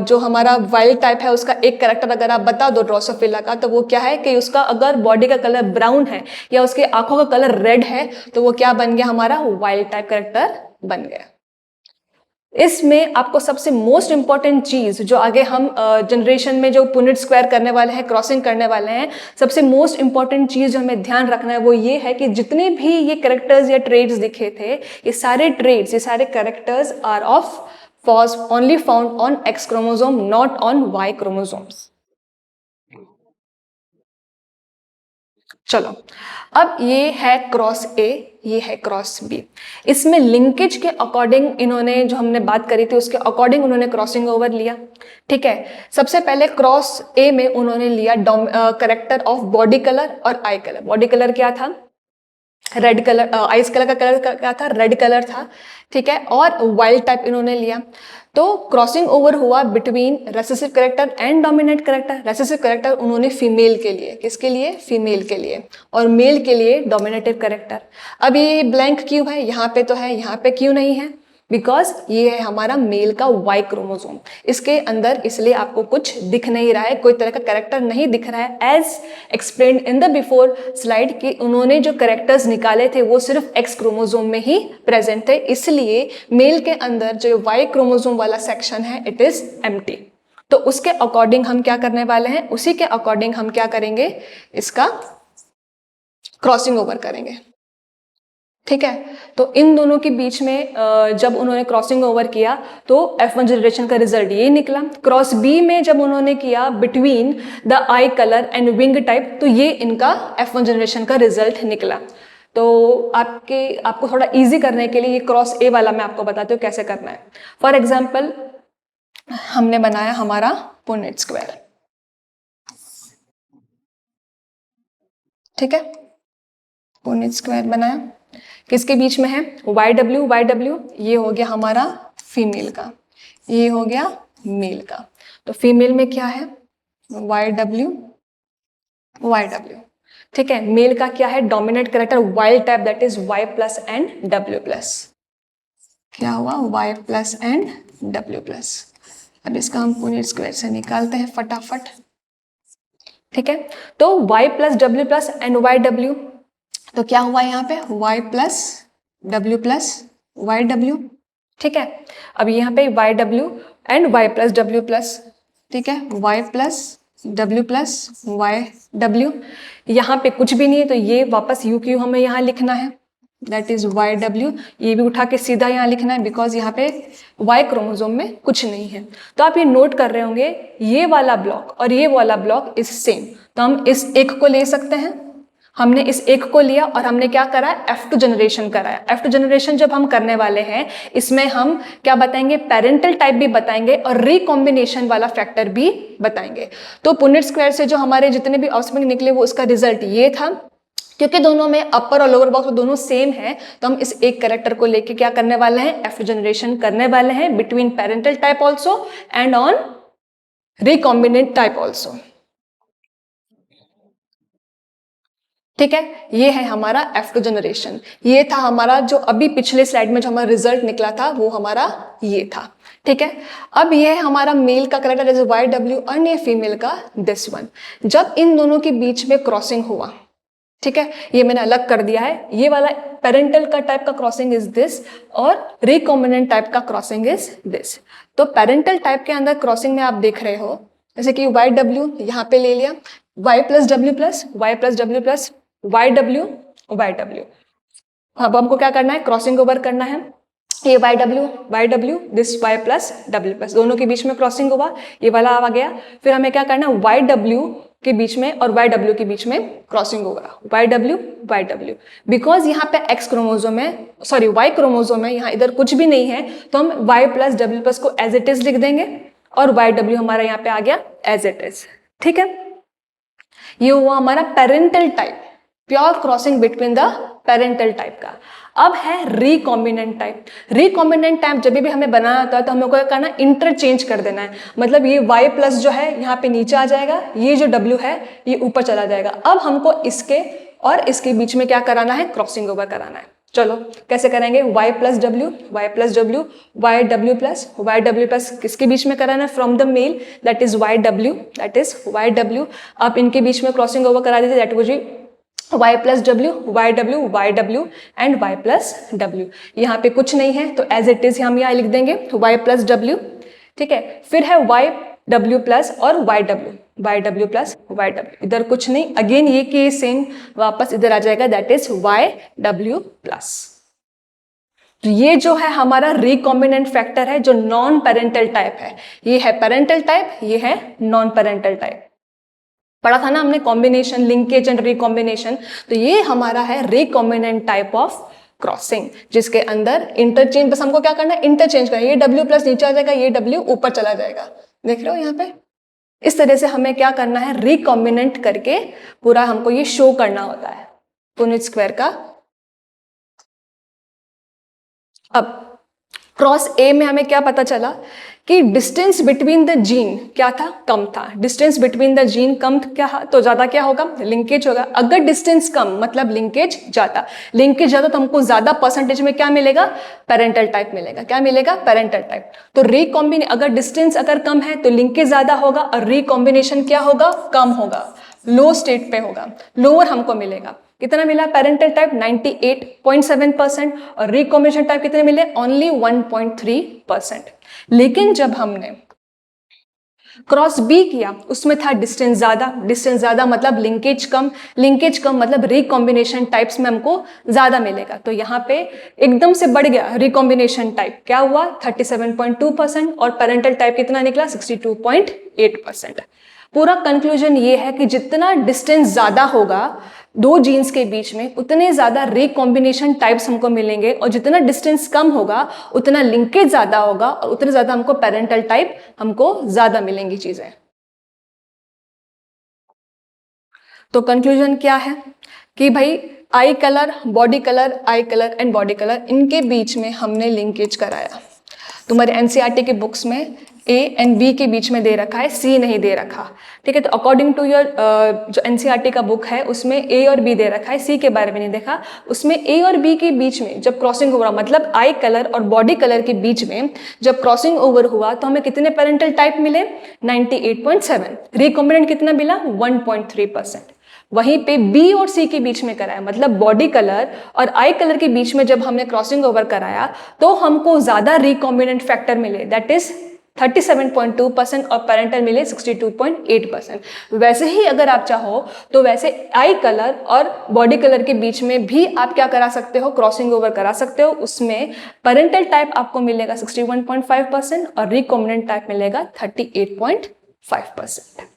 जो हमारा वाइल्ड टाइप है उसका एक कैरेक्टर अगर आप बता दो ड्रोसोफिला का, तो वो क्या है कि उसका अगर बॉडी का कलर ब्राउन है या उसके आंखों का कलर रेड है तो वो क्या बन गया? हमारा वाइल्ड टाइप कैरेक्टर बन गया। इसमें आपको सबसे मोस्ट इंपॉर्टेंट चीज जो आगे हम जनरेशन में जो पुनेट स्क्वायर करने वाले हैं, क्रॉसिंग करने वाले हैं, सबसे मोस्ट इंपॉर्टेंट चीज जो हमें ध्यान रखना है वो ये है कि जितने भी ये कैरेक्टर्स या ट्रेड्स दिखे थे, ये सारे ट्रेड्स, ये सारे characters are of was only found on X chromosome, not on Y chromosomes. चलो, अब ये है क्रॉस ए, ये है क्रॉस बी। इसमें लिंकेज के अकॉर्डिंग इन्होंने जो हमने बात करी थी उसके अकॉर्डिंग उन्होंने क्रॉसिंग ओवर लिया। ठीक है, सबसे पहले क्रॉस ए में उन्होंने लिया कैरेक्टर ऑफ बॉडी कलर और आई कलर। बॉडी कलर क्या था? Red colour. आइस कलर का कलर क्या था? रेड कलर था। ठीक है, और वाइल्ड टाइप इन्होंने लिया। तो क्रॉसिंग ओवर हुआ between recessive character and dominant character. Recessive character उन्होंने फीमेल के लिए, किसके लिए? फीमेल के लिए, और मेल के लिए डोमिनेटिव कैरेक्टर। अब ये ब्लैंक क्यों है? यहाँ पे तो है, यहाँ पे क्यों नहीं है? बिकॉज ये है हमारा मेल का वाई क्रोमोसोम, इसके अंदर इसलिए आपको कुछ दिख नहीं रहा है, कोई तरह का कैरेक्टर नहीं दिख रहा है। As explained in the before slide कि उन्होंने जो कैरेक्टर्स निकाले थे वो सिर्फ एक्स क्रोमोसोम में ही प्रेजेंट थे, इसलिए मेल के अंदर जो वाई क्रोमोसोम वाला सेक्शन है इट इज एम्प्टी। तो उसके अकॉर्डिंग हम क्या करने वाले हैं, उसी के अकॉर्डिंग हम क्या करेंगे, इसका क्रॉसिंग ओवर करेंगे। ठीक है, तो इन दोनों के बीच में जब उन्होंने क्रॉसिंग ओवर किया तो F1 जनरेशन का रिजल्ट ये निकला। क्रॉस बी में जब उन्होंने किया between the I colour and wing type, तो ये इनका F1 जनरेशन का रिजल्ट निकला। तो आपको थोड़ा इजी करने के लिए ये क्रॉस ए वाला मैं आपको बताती हूँ कैसे करना है। फॉर एग्जाम्पल हमने बनाया हमारा पुनेट स्क्वायर, ठीक है, पुनेट स्क्वायर बनाया, किसके बीच में है? वाई डब्ल्यू, ये हो गया हमारा फीमेल का, ये हो गया मेल का। तो फीमेल में क्या है? वाई डब्ल्यू, ठीक है। मेल का क्या है? Dominant character wild type, that is Y plus and W plus. क्या हुआ? Y plus and W plus. अब इसका हम पुनेट स्क्वायर से निकालते हैं फटाफट, ठीक है। तो Y plus W plus and Y W, तो क्या हुआ यहाँ पे? y plus W plus Y W, ठीक है। अब यहाँ पे Y W and Y plus W plus, ठीक है, Y plus W plus Y W. यहाँ पे कुछ भी नहीं है तो ये वापस यू क्यू हमें यहाँ लिखना है, दैट इज वाई डब्ल्यू। ये भी उठा के सीधा यहाँ लिखना है बिकॉज यहाँ पे वाई क्रोमोसोम में कुछ नहीं है। तो आप ये नोट कर रहे होंगे ये वाला ब्लॉक और ये वाला ब्लॉक इज सेम, तो हम इस एक को ले सकते हैं। हमने इस एक को लिया और हमने क्या करा? F2 जनरेशन कराया। F2 जनरेशन जब हम करने वाले हैं इसमें हम क्या बताएंगे? पेरेंटल टाइप भी बताएंगे और रिकॉम्बिनेशन वाला फैक्टर भी बताएंगे। तो पुनेट स्क्वायर से जो हमारे जितने भी ऑफस्प्रिंग निकले वो उसका रिजल्ट ये था। क्योंकि दोनों में अपर और लोअर बॉक्स दोनों सेम है तो हम इस एक कैरेक्टर को लेके क्या करने वाले हैं? F2 जनरेशन करने वाले हैं between parental type also and on recombinant type also, ठीक है। ये है हमारा F2 जनरेशन। ये था हमारा जो अभी पिछले स्लाइड में जो हमारा रिजल्ट निकला था वो हमारा ये था, ठीक है। अब ये है हमारा मेल का कैरेक्टर जैसे वाई डब्ल्यू और ये फीमेल का दिस वन। जब इन दोनों के बीच में क्रॉसिंग हुआ, ठीक है, ये मैंने अलग कर दिया है, ये वाला पेरेंटल का टाइप का क्रॉसिंग इज दिस और रिकॉम्बिनेंट टाइप का क्रॉसिंग इज दिस। तो पेरेंटल टाइप के अंदर क्रॉसिंग में आप देख रहे हो जैसे कि वाई डब्ल्यू यहाँ पे ले लिया, Y plus W plus Y plus W plus Y W Y W. अब हमको क्या करना है? क्रॉसिंग ओवर करना है। ये Y W this Y plus W plus, दोनों के बीच में क्रॉसिंग हुआ, ये वाला आ गया। फिर हमें क्या करना है? वाई डब्ल्यू के बीच में और वाई डब्ल्यू के बीच में क्रॉसिंग होगा, वाई डब्ल्यू बिकॉज यहाँ पे एक्स क्रोमोजोम है, सॉरी वाई क्रोमोजोम है, यहाँ इधर कुछ भी नहीं है तो हम वाई प्लस डब्ल्यू प्लस को एज इट इज लिख देंगे और वाई डब्ल्यू हमारा यहाँ पे आ गया एज इट इज, ठीक है। ये हुआ हमारा parental type, pure crossing between the parental type का। अब है रिकॉम्बिनेंट टाइप। रिकॉम्बिनेंट टाइप जब भी हमें बनाना होता है तो हमें क्या करना है? इंटरचेंज कर देना है। मतलब ये y प्लस जो है यहाँ पे नीचे आ जाएगा, ये जो w है ये ऊपर चला जाएगा। अब हमको इसके और इसके बीच में क्या कराना है? क्रॉसिंग ओवर कराना है। चलो कैसे करेंगे? y plus W Y W plus किसके बीच में कराना है? From the male, that is Y W. अब इनके बीच में क्रॉसिंग ओवर करा दीजिए, that would be y plus W and y plus W. यहाँ पे कुछ नहीं है तो एज इट इज हम यहाँ लिख देंगे y प्लस डब्ल्यू, ठीक है। फिर है y डब्ल्यू प्लस और y W plus y W, इधर कुछ नहीं, अगेन ये कि सेम वापस इधर आ जाएगा, that is y W plus. तो ये जो है हमारा रिकॉम्बिनेंट फैक्टर है जो नॉन पेरेंटल टाइप है। ये है पेरेंटल टाइप, ये है नॉन पेरेंटल टाइप। पढ़ा था ना हमने कॉम्बिनेशन, लिंकेज एंड रिकॉम्बिनेशन। तो ये हमारा है रिकॉम्बिनेंट टाइप ऑफ क्रॉसिंग जिसके अंदर इंटरचेंज, बस हमको क्या करना है? इंटरचेंज करना है। ये W प्लस नीचे आ जाएगा, ये W ऊपर चला जाएगा, देख रहे हो यहाँ पे। इस तरह से हमें क्या करना है? रिकॉम्बिनेंट करके पूरा हमको ये शो करना होता है पुनेट स्क्वायर का। अब क्रॉस ए में हमें क्या पता चला कि डिस्टेंस बिटवीन द जीन क्या था, कम था। डिस्टेंस बिटवीन द जीन कम क्या, तो ज्यादा क्या होगा, लिंकेज होगा। अगर डिस्टेंस कम मतलब लिंकेज ज्यादा, लिंकेज ज्यादा तो हमको ज्यादा परसेंटेज में क्या मिलेगा, पेरेंटल टाइप मिलेगा। क्या मिलेगा, पेरेंटल टाइप। तो अगर डिस्टेंस अगर कम है तो लिंकेज ज्यादा होगा और रिकॉम्बिनेशन क्या होगा, कम होगा, लो स्टेट पे होगा, लोअर हमको मिलेगा। कितना मिला पेरेंटल टाइप, 98.7%, और रिकॉम्बिनेशन टाइप कितने मिले, ओनली 1.3%। लेकिन जब हमने क्रॉस बी किया उसमें था डिस्टेंस ज्यादा, डिस्टेंस ज्यादा मतलब लिंकेज कम, लिंकेज कम मतलब रिकॉम्बिनेशन टाइप्स में हमको ज्यादा मिलेगा। तो यहाँ पे एकदम से बढ़ गया रिकॉम्बिनेशन टाइप, क्या हुआ 37.2%, और पेरेंटल टाइप कितना निकला 62.8%। पूरा कंक्लूजन ये है कि जितना डिस्टेंस ज्यादा होगा दो जीन्स के बीच में उतने ज्यादा रिकॉम्बिनेशन टाइप्स हमको मिलेंगे, और जितना डिस्टेंस कम होगा उतना लिंकेज ज्यादा होगा और उतने ज्यादा हमको पेरेंटल टाइप हमको ज्यादा मिलेंगी चीजें। तो कंक्लूजन क्या है कि भाई आई colour, body colour, I colour and body colour, इनके बीच में हमने लिंकेज कराया। तुम्हारे एनसीईआरटी के बुक्स में ए एंड बी के बीच में दे रखा है, सी नहीं दे रखा। ठीक है, तो अकॉर्डिंग टू योर जो एनसीईआरटी का बुक है उसमें ए और बी दे रखा है, सी के बारे में नहीं देखा। उसमें ए और बी के बीच में जब क्रॉसिंग ओवर, मतलब आई कलर और बॉडी कलर के बीच में जब क्रॉसिंग ओवर हुआ तो हमें कितने पेरेंटल टाइप मिले, 98.7। रिकॉम्बिनेंट कितना मिला, 1.3%। वहीं पे बी और सी के बीच में कराया, मतलब बॉडी कलर और आई कलर के बीच में जब हमने क्रॉसिंग ओवर कराया तो हमको ज्यादा रिकॉम्बिनेंट फैक्टर मिले, दैट इज 37.2%, और पेरेंटल मिले 62.8%। वैसे ही अगर आप चाहो तो वैसे आई कलर और बॉडी कलर के बीच में भी आप क्या करा सकते हो, क्रॉसिंग ओवर करा सकते हो। उसमें पेरेंटल टाइप आपको मिलेगा 61.5% और रिकॉम्बिनेंट टाइप मिलेगा 38.5%।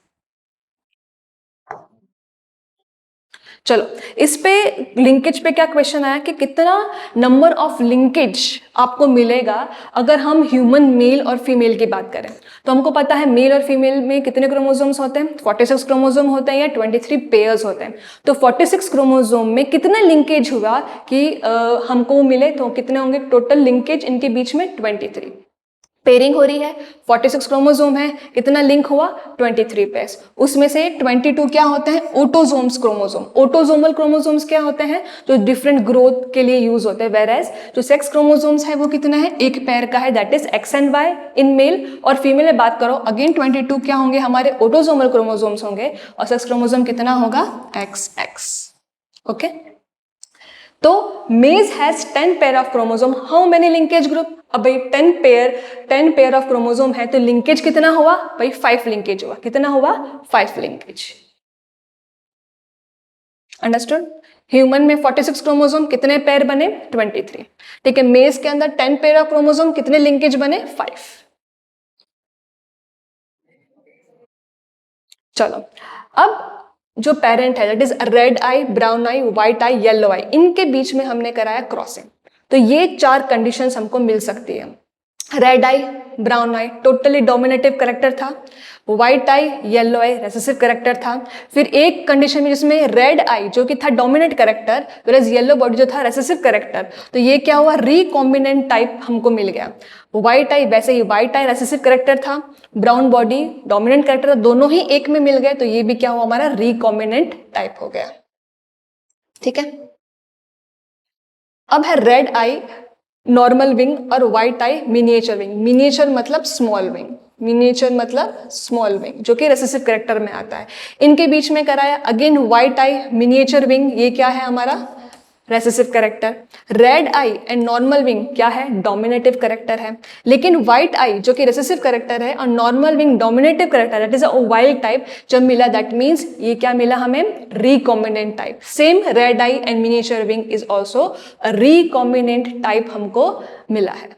चलो, इस पे लिंकेज पे क्या क्वेश्चन आया कि कितना नंबर ऑफ लिंकेज आपको मिलेगा अगर हम ह्यूमन मेल और फीमेल की बात करें। तो हमको पता है मेल और फीमेल में कितने क्रोमोसोम्स होते हैं, 46 क्रोमोसोम होते हैं या 23 पेयर्स होते हैं। तो 46 क्रोमोसोम में कितना लिंकेज हुआ कि हमको मिले, तो कितने होंगे टोटल लिंकेज इनके बीच में, 23। पेयरिंग हो रही है, 46 क्रोमोसोम है, कितना लिंक हुआ, 23 पेयर्स। उसमें से 22 क्या होते हैं, ऑटोसोम्स क्रोमोसोम। ऑटोसोमल क्रोमोसोम्स क्या होते हैं, जो डिफरेंट ग्रोथ के लिए यूज होते हैं। वेरएज जो सेक्स क्रोमोसोम्स है वो कितना है, एक पेयर का है, that is X and Y in male. और फीमेल में बात करो अगेन 22 क्या होंगे, हमारे ऑटोसोमल क्रोमोसोम्स होंगे, और सेक्स क्रोमोसोम कितना होगा, XX। ओके, तो मेज has 10 pair of chromosome, how many linkage group. अब भाई 10 पेयर ऑफ क्रोमोसोम है तो लिंकेज कितना हुआ भाई, 5 लिंकेज हुआ। कितना हुआ, 5 लिंकेज। अंडरस्टूड। ह्यूमन में 46 क्रोमोसोम, कितने पेयर बने, 23। ठीक है, मेज के अंदर 10 पेयर ऑफ क्रोमोसोम, कितने लिंकेज बने, 5। चलो, अब जो पेरेंट है that is red eye, brown eye, white eye, yellow eye, इनके बीच में हमने कराया क्रॉसिंग। तो ये 4 कंडीशंस हमको मिल सकती है। Red eye, brown I totally dominative character था, व्हाइट आई, येलो आई रेसेसिव करेक्टर था। फिर एक कंडीशन में जिसमें रेड आई जो कि था dominant character, whereas yellow body जो था रेसेसिव करेक्टर, तो ये क्या हुआ, रिकॉम्बिनेंट टाइप हमको मिल गया। व्हाइट आई, वैसे ही व्हाइट आई रेसेसिव करेक्टर था, ब्राउन बॉडी डोमिनेंट करेक्टर था, दोनों ही एक में मिल गए, तो ये भी क्या हुआ, हमारा रिकॉम्बिनेंट टाइप हो गया। ठीक है, अब है रेड आई नॉर्मल विंग और व्हाइट आई मिनिएचर विंग। मिनिएचर मतलब स्मॉल विंग, मिनिएचर मतलब स्मॉल विंग, जो कि रेसेसिव करेक्टर में आता है। इनके बीच में कराया अगेन व्हाइट आई मिनिएचर विंग, ये क्या है हमारा, recessive character. Red I and normal wing क्या है, डोमिनेटिव करेक्टर है। लेकिन व्हाइट आई जो कि रेसेसिव करेक्टर है और normal wing dominative character, that is a wild type जब मिला, दैट मीन्स ये क्या मिला हमें, recombinant type. Same red I and miniature wing is also recombinant type हमको मिला है।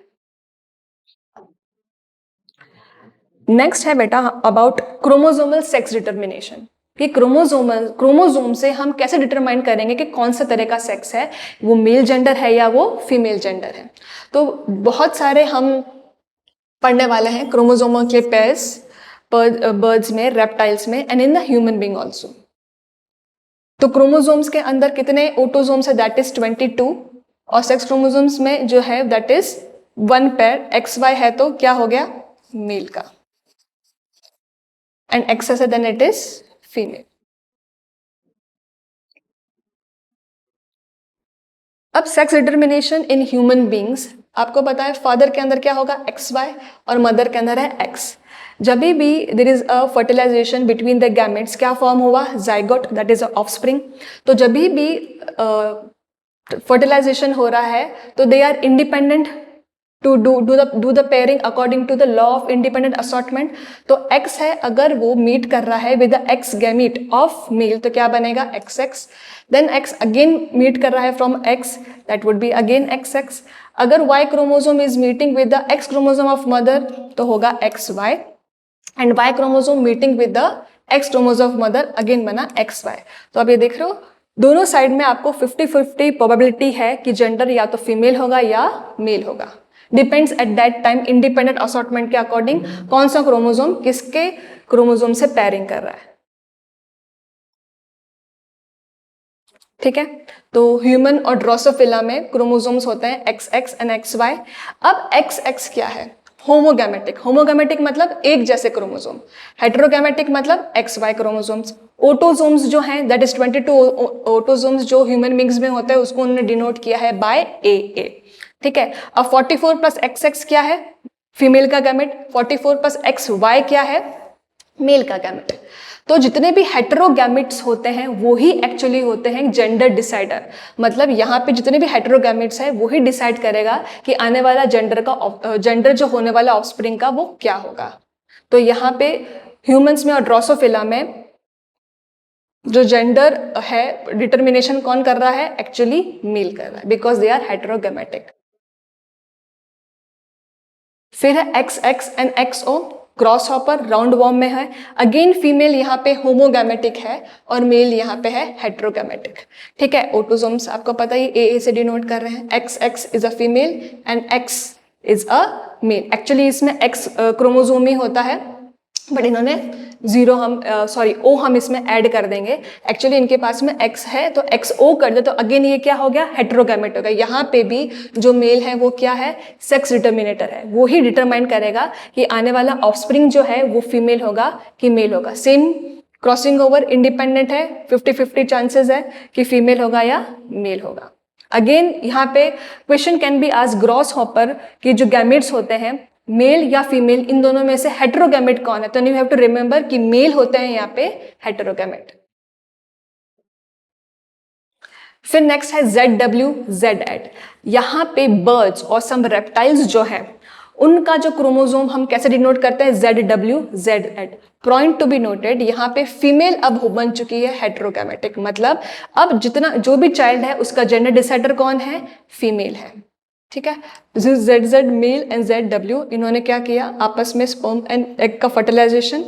नेक्स्ट है बेटा अबाउट क्रोमोसोमल सेक्स डिटर्मिनेशन, कि क्रोमोसोम से हम कैसे डिटरमाइन करेंगे कि कौन सा तरह का सेक्स है, वो मेल जेंडर है या वो फीमेल जेंडर है। तो बहुत सारे हम पढ़ने वाले हैं क्रोमोसोमल के पेयर्स बर्ड्स में, रेप्टाइल्स में and in the human being also. तो क्रोमोसोम्स के अंदर कितने ऑटोसोम्स है, दैट इज 22, और सेक्स क्रोमोसोम्स में जो है that is one pair, XY है तो क्या हो गया, मेल का, एंड XS है देन इट इज फीमेल। अब sex determination in human beings, आपको पता है फादर के अंदर क्या होगा, XY, और मदर के अंदर है X। जब भी there is a fertilization between the gametes, क्या फॉर्म हुआ, जाइगोट, दैट इज ऑफस्प्रिंग। तो जब भी फर्टिलाइजेशन हो रहा है तो they are independent to do the pairing according to the law of independent assortment. तो X है, अगर वो मीट कर रहा है with the X gamete of male तो क्या बनेगा, XX। Then X again meet कर रहा है from X, that would B again XX। अगर Y chromosome is meeting with the X chromosome of mother तो होगा XY, and Y chromosome meeting with the X chromosome of mother again बना XY। तो अब ये देख रहे हो दोनों साइड में आपको 50-50 प्रोबेबिलिटी है कि जेंडर या तो फीमेल होगा या मेल होगा, depends at that time independent assortment के अकॉर्डिंग कौन सा क्रोमोसोम किसके क्रोमोसोम से पैरिंग कर रहा है। ठीक है, तो ह्यूमन और ड्रोसोफिला में क्रोमोसोम्स होते हैं XX एंड XY। अब XX क्या है, होमोगैमेटिक। होमोगैमेटिक मतलब एक जैसे क्रोमोसोम, हेटेरोगैमेटिक मतलब XY क्रोमोसोम्स। ऑटोसोम्स जो हैं दैट इज 22 ऑटोसोम्स जो ह्यूमन बींग्स में होते हैं उसको उन्होंने डिनोट किया है बाय AA। ठीक है, अब 44 प्लस XX क्या है, फीमेल का गैमेट, 44 प्लस XY क्या है, मेल का गैमेट। तो जितने भी हेटेरोगैमेट्स होते हैं वो ही एक्चुअली होते हैं जेंडर डिसाइडर। मतलब यहाँ पे जितने भी हेटेरोगैमेट्स हैं वो ही डिसाइड करेगा कि आने वाला जेंडर जो होने वाला ऑफस्प्रिंग का वो क्या होगा। तो यहाँ पे ह्यूमंस में और ड्रोसोफिला में जो जेंडर है डिटर्मिनेशन कौन कर रहा है, एक्चुअली मेल कर रहा है, बिकॉज दे आर हेटेरोगैमेटिक। फिर है XX and XO, cross hopper round warm में है। अगेन फीमेल यहाँ पे होमोगैमेटिक है और मेल यहाँ पे है हेटेरोगैमेटिक। ठीक है, ऑटोसोम्स आपको पता ही AA से डिनोट कर रहे हैं। XX is a female and X is a male. Actually इसमें X क्रोमोसोम ही होता है, बट इन्होंने O हम इसमें ऐड कर देंगे। एक्चुअली इनके पास में X है तो XO कर दे तो अगेन ये क्या हो गया, हेटेरोगैमेट हो गया। यहाँ पे भी जो मेल है वो क्या है, सेक्स डिटर्मिनेटर है, वो ही डिटरमाइन करेगा कि आने वाला ऑफस्प्रिंग जो है वो फीमेल होगा कि मेल होगा। सेम क्रॉसिंग ओवर इंडिपेंडेंट है, 50-50 चांसेस है कि फीमेल होगा या मेल होगा। अगेन यहाँ पे क्वेश्चन कैन बी आज ग्रॉस हॉपर कि जो गैमेट्स होते हैं मेल या फीमेल, इन दोनों में से हेटेरोगैमेट कौन है, तो यू हैव टू रिमेंबर कि मेल होते हैं यहाँ पे हेटेरोगैमेट। फिर नेक्स्ट है ZW ZED। यहाँ पे बर्ड्स और सम रेप्टाइल्स जो है उनका जो क्रोमोसोम हम कैसे डिनोट करते हैं, ZW ZED। Point to be noted, यहाँ पे फीमेल अब बन चुकी है हेटेरोगैमेटिक, मतलब अब जितना जो भी चाइल्ड है उसका जेंडर डिसाइडर कौन है, फीमेल है। ठीक है, this is ZZ male and ZW, इन्होंने क्या किया आपस में स्पर्म एंड एग का fertilization,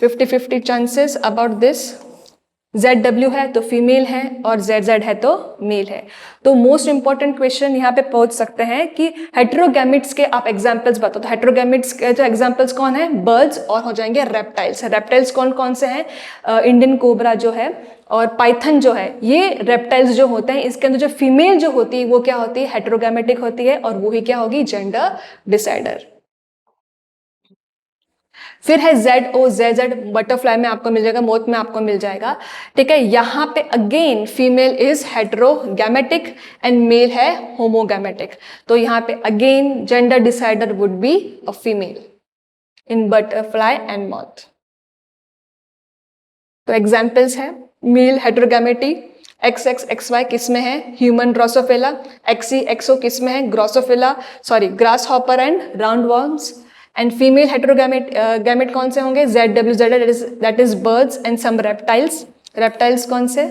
50-50 chances about this. ZW है तो फीमेल है और ZZ है तो मेल है। तो मोस्ट इंपॉर्टेंट क्वेश्चन यहाँ पे पहुंच सकते हैं कि हेटेरोगैमेट्स के आप एग्जांपल्स बताओ। तो हेटेरोगैमेट्स के जो एग्जांपल्स कौन है, बर्ड्स और हो जाएंगे रेप्टाइल्स। रेप्टाइल्स कौन कौन से हैं, इंडियन कोबरा जो है और पाइथन जो है, ये रेप्टाइल्स जो होते हैं इसके अंदर जो फीमेल जो होती है वो क्या होती है, हेटेरोगैमेटिक होती है और वो ही क्या होगी, जेंडर डिसाइडर। फिर है ZO ZZ, बटरफ्लाई में आपको मिल जाएगा, मोथ में आपको मिल जाएगा। ठीक है, यहाँ पे again female is heterogametic and male है होमोगैमेटिक। तो यहाँ पे again gender decider would be a female in butterfly and moth. तो एग्जाम्पल्स है मेल हेटेरोगैमेटी, XX XY किस में है, ह्यूमन ड्रोसोफिला, XE XO किस में है, drosophila sorry grasshopper and round worms. And female heterogamete gamete कौन से होंगे, ZW ZED, that is birds and some reptiles. Reptiles कौन से,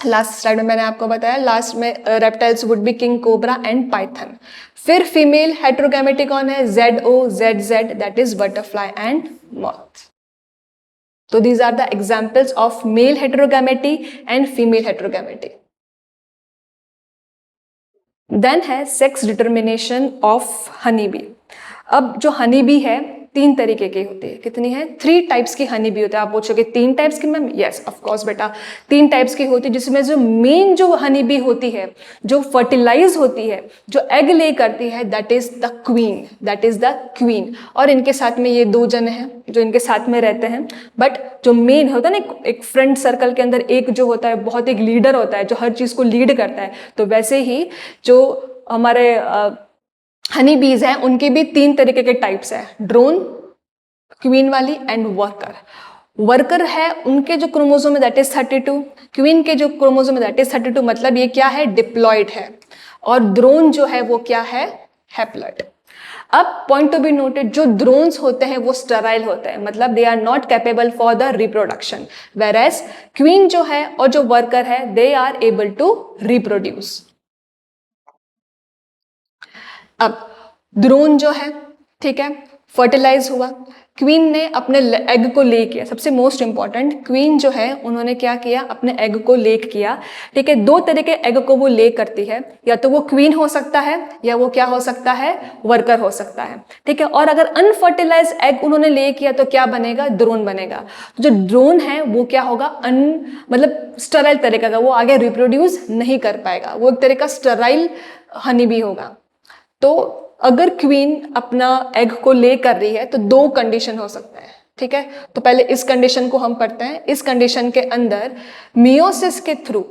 लास्ट स्लाइड में मैंने आपको बताया, लास्ट में reptiles would be king cobra and Python. फिर फीमेल हेटेरोगैमेटी कौन है, ZO ZZ, that is butterfly and moth. So these are the examples of male heterogamety and female heterogamety. Then है sex determination of honeybee. अब जो honeybee है 3 तरीके की होती है। कितनी है? 3 टाइप्स की हनी बी होती है। आप पूछोगे 3 टाइप्स की मैम? यस ऑफ कोर्स बेटा, 3 टाइप्स की होती है, जिसमें जो मेन जो हनी बी होती है, जो फर्टिलाइज होती है, जो एग ले करती है, that is the queen, that is the queen. और इनके साथ में ये 2 जन हैं जो इनके साथ में रहते हैं, बट जो मेन होता है ना, एक फ्रेंड सर्कल के अंदर एक जो होता है बहुत एक लीडर होता है जो हर चीज को लीड करता है। तो वैसे ही जो हमारे हनी बीज हैं उनके भी 3 तरीके के टाइप्स हैं, ड्रोन, क्वीन वाली एंड वर्कर। वर्कर है उनके जो क्रोमोसोम है दैट इज 32, क्वीन के जो क्रोमोसोम है दैट इज 32, मतलब ये क्या है? डिप्लॉयड है। और ड्रोन जो है वो क्या है? हैप्लॉयड। अब पॉइंट टू बी नोटेड, जो ड्रोन्स होते हैं वो स्टेराइल होते हैं, मतलब they are not capable for the reproduction, where as queen जो है और जो वर्कर है they are able to reproduce. अब ड्रोन जो है, ठीक है, फर्टिलाइज हुआ, क्वीन ने अपने एग को ले किया। सबसे मोस्ट इंपॉर्टेंट, क्वीन जो है उन्होंने क्या किया? अपने एग को लेक किया। ठीक है, 2 तरह के एग को वो ले करती है, या तो वो क्वीन हो सकता है या वो क्या हो सकता है? वर्कर हो सकता है। ठीक है, और अगर अनफर्टिलाइज एग उन्होंने ले किया तो क्या बनेगा? ड्रोन बनेगा। तो जो ड्रोन है वो क्या होगा? मतलब स्टेराइल तरीका का, वो आगे रिप्रोड्यूस नहीं कर पाएगा, वो एक तरह का स्टेराइल हनी बी होगा। तो अगर क्वीन अपना एग को ले कर रही है तो 2 कंडीशन हो सकते हैं। ठीक है, तो पहले इस कंडीशन को हम पढ़ते हैं। इस कंडीशन के अंदर मियोसिस के through,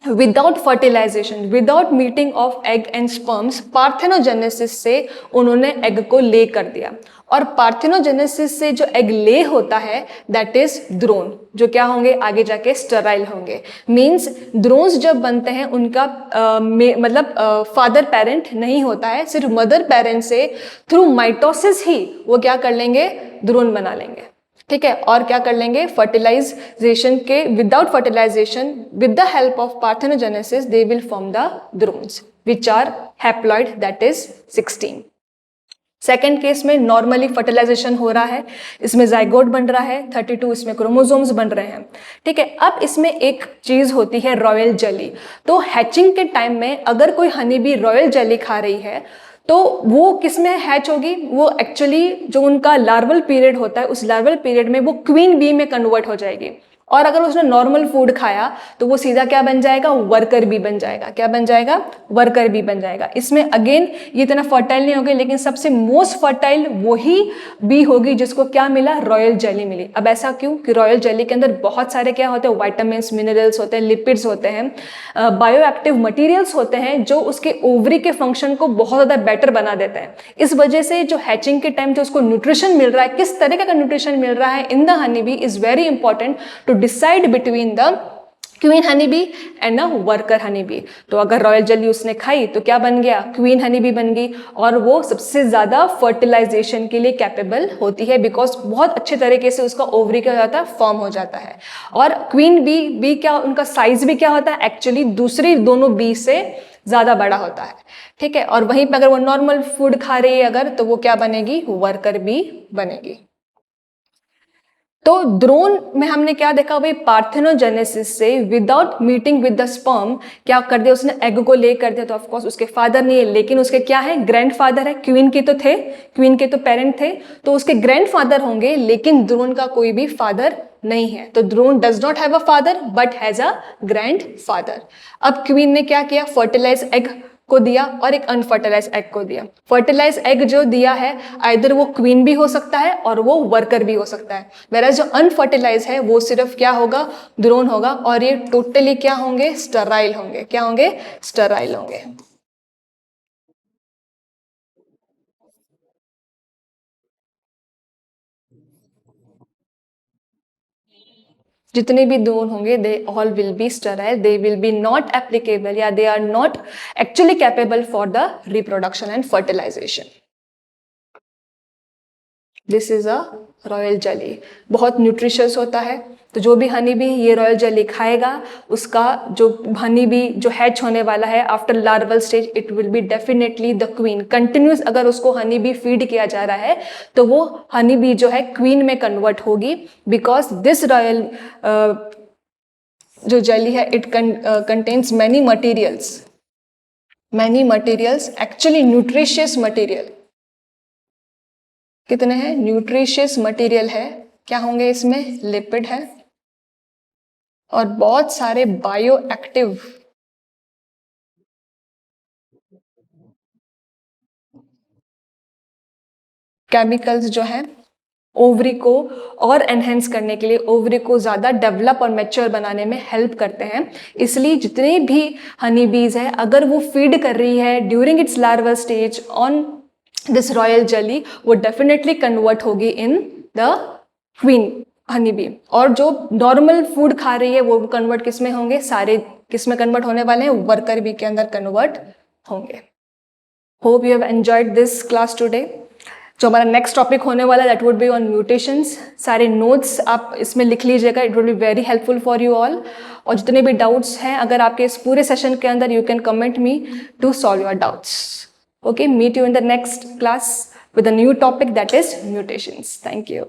without fertilization, without meeting of egg and sperms, parthenogenesis से उन्होंने एग को ले कर दिया। और पार्थेनोजेनेसिस से जो एग ले होता है दैट इज ड्रोन, जो क्या होंगे? आगे जाके स्टेराइल होंगे। मीन्स ड्रोन्स जब बनते हैं उनका मतलब फादर पेरेंट नहीं होता है, सिर्फ मदर पेरेंट से थ्रू माइटोसिस ही वो क्या कर लेंगे? ड्रोन बना लेंगे। ठीक है, और क्या कर लेंगे? फर्टिलाइजेशन के, without fertilization, with the help of parthenogenesis they will form the drones which are haploid, that is 16। Second case में नॉर्मली फर्टिलाइजेशन हो रहा है, इसमें जाइगोट बन रहा है, 32 इसमें क्रोमोसोम्स बन रहे हैं। ठीक है, अब इसमें एक चीज होती है रॉयल जेली। तो हैचिंग के टाइम में अगर कोई हनी बी रॉयल जेली खा रही है तो वो किस में हैच होगी? वो एक्चुअली जो उनका लार्वल पीरियड होता है उस लार्वल पीरियड में वो क्वीन बी में कन्वर्ट हो जाएगी। और अगर उसने नॉर्मल फूड खाया तो वो सीधा क्या बन जाएगा? वर्कर बी बन जाएगा। क्या बन जाएगा? वर्कर बी बन जाएगा। इसमें अगेन ये इतना फर्टाइल नहीं होगी, लेकिन सबसे मोस्ट फर्टाइल वही बी होगी जिसको क्या मिला? रॉयल जेली मिली। अब ऐसा क्यों? कि रॉयल जेली के अंदर बहुत सारे क्या होते हैं? वाइटामिन, मिनरल्स होते हैं, लिपिड्स होते हैं, बायो एक्टिव मटीरियल्स होते हैं जो उसके ओवरी के फंक्शन को बहुत ज़्यादा बेटर बना देते हैं। इस वजह से जो हैचिंग के टाइम जो उसको न्यूट्रिशन मिल रहा है, किस तरीके का न्यूट्रिशन मिल रहा है in the honey bee is very important to decide between the queen honey bee and a worker honey bee. तो अगर रॉयल जेली उसने खाई तो क्या बन गया? क्वीन हनी बी बन गई, और वो सबसे ज्यादा फर्टिलाइजेशन के लिए कैपेबल होती है, बिकॉज बहुत अच्छे तरीके से उसका ओवरी क्या हो जाता है? फॉर्म हो जाता है। और क्वीन बी क्या, उनका साइज भी क्या होता है? एक्चुअली दूसरी दोनों बी से ज्यादा बड़ा होता है। ठीक है, और वहीं पर अगर वो नॉर्मल फूड खा रही है अगर, तो वो क्या बनेगी? वर्कर बी बनेगी। तो ड्रोन में हमने क्या देखा भाई? पार्थेनोजेनेसिस से without meeting with the sperm क्या कर दिया? उसने एग को ले कर दिया। तो ऑफ कोर्स उसके फादर नहीं है, लेकिन उसके क्या है? ग्रैंडफादर है। क्वीन के तो थे, क्वीन के तो पेरेंट थे, तो उसके ग्रैंडफादर होंगे, लेकिन ड्रोन का कोई भी फादर नहीं है। तो drone does not have a father but has a grandfather. अब क्वीन ने क्या किया? फर्टिलाइज एग को दिया और एक अनफर्टिलाइज एग को दिया। फर्टिलाइज एग जो दिया है आइदर वो क्वीन भी हो सकता है और वो वर्कर भी हो सकता है, वेराज जो अनफर्टिलाइज है वो सिर्फ क्या होगा? ड्रोन होगा। और ये टोटली क्या होंगे? स्टेराइल होंगे। क्या होंगे? स्टेराइल होंगे। जितने भी ड्रोन होंगे they all will be sterile, they will be not applicable या they are not actually capable for the reproduction and fertilisation. This is a royal jelly, बहुत न्यूट्रिशियस होता है। तो जो भी हनी बी ये रॉयल जेली खाएगा, उसका जो हनी बी जो हैच होने वाला है after larval stage, it will be definitely the queen. Continuous अगर उसको हनी बी फीड किया जा रहा है तो वो हनी बी जो है क्वीन में कन्वर्ट होगी, बिकॉज दिस रॉयल जो जेली है it contains many materials, actually nutritious material. कितने हैं? न्यूट्रिशियस मटेरियल है, क्या होंगे इसमें? लिपिड है, और बहुत सारे बायो एक्टिव केमिकल्स जो है ओवरी को और एनहेंस करने के लिए, ओवरी को ज़्यादा डेवलप और मैच्योर बनाने में हेल्प करते हैं। इसलिए जितने भी हनी बीज है, अगर वो फीड कर रही है during its larval stage on this royal jelly, वो डेफिनेटली कन्वर्ट होगी in the queen honey B. और जो नॉर्मल फूड खा रही है वो कन्वर्ट किस में होंगे? सारे किस में कन्वर्ट होने वाले हैं? वर्कर बी के अंदर कन्वर्ट होंगे। Hope you have enjoyed this class today. जो हमारा नेक्स्ट टॉपिक होने वाला है that would be on mutations. सारे नोट्स आप इसमें लिख लीजिएगा, it would be very helpful for you all. और जितने भी डाउट्स हैं अगर आपके इस पूरे सेशन के अंदर, you can comment me to solve your doubts. Okay, meet you in the next class with a new topic, that is mutations. Thank you.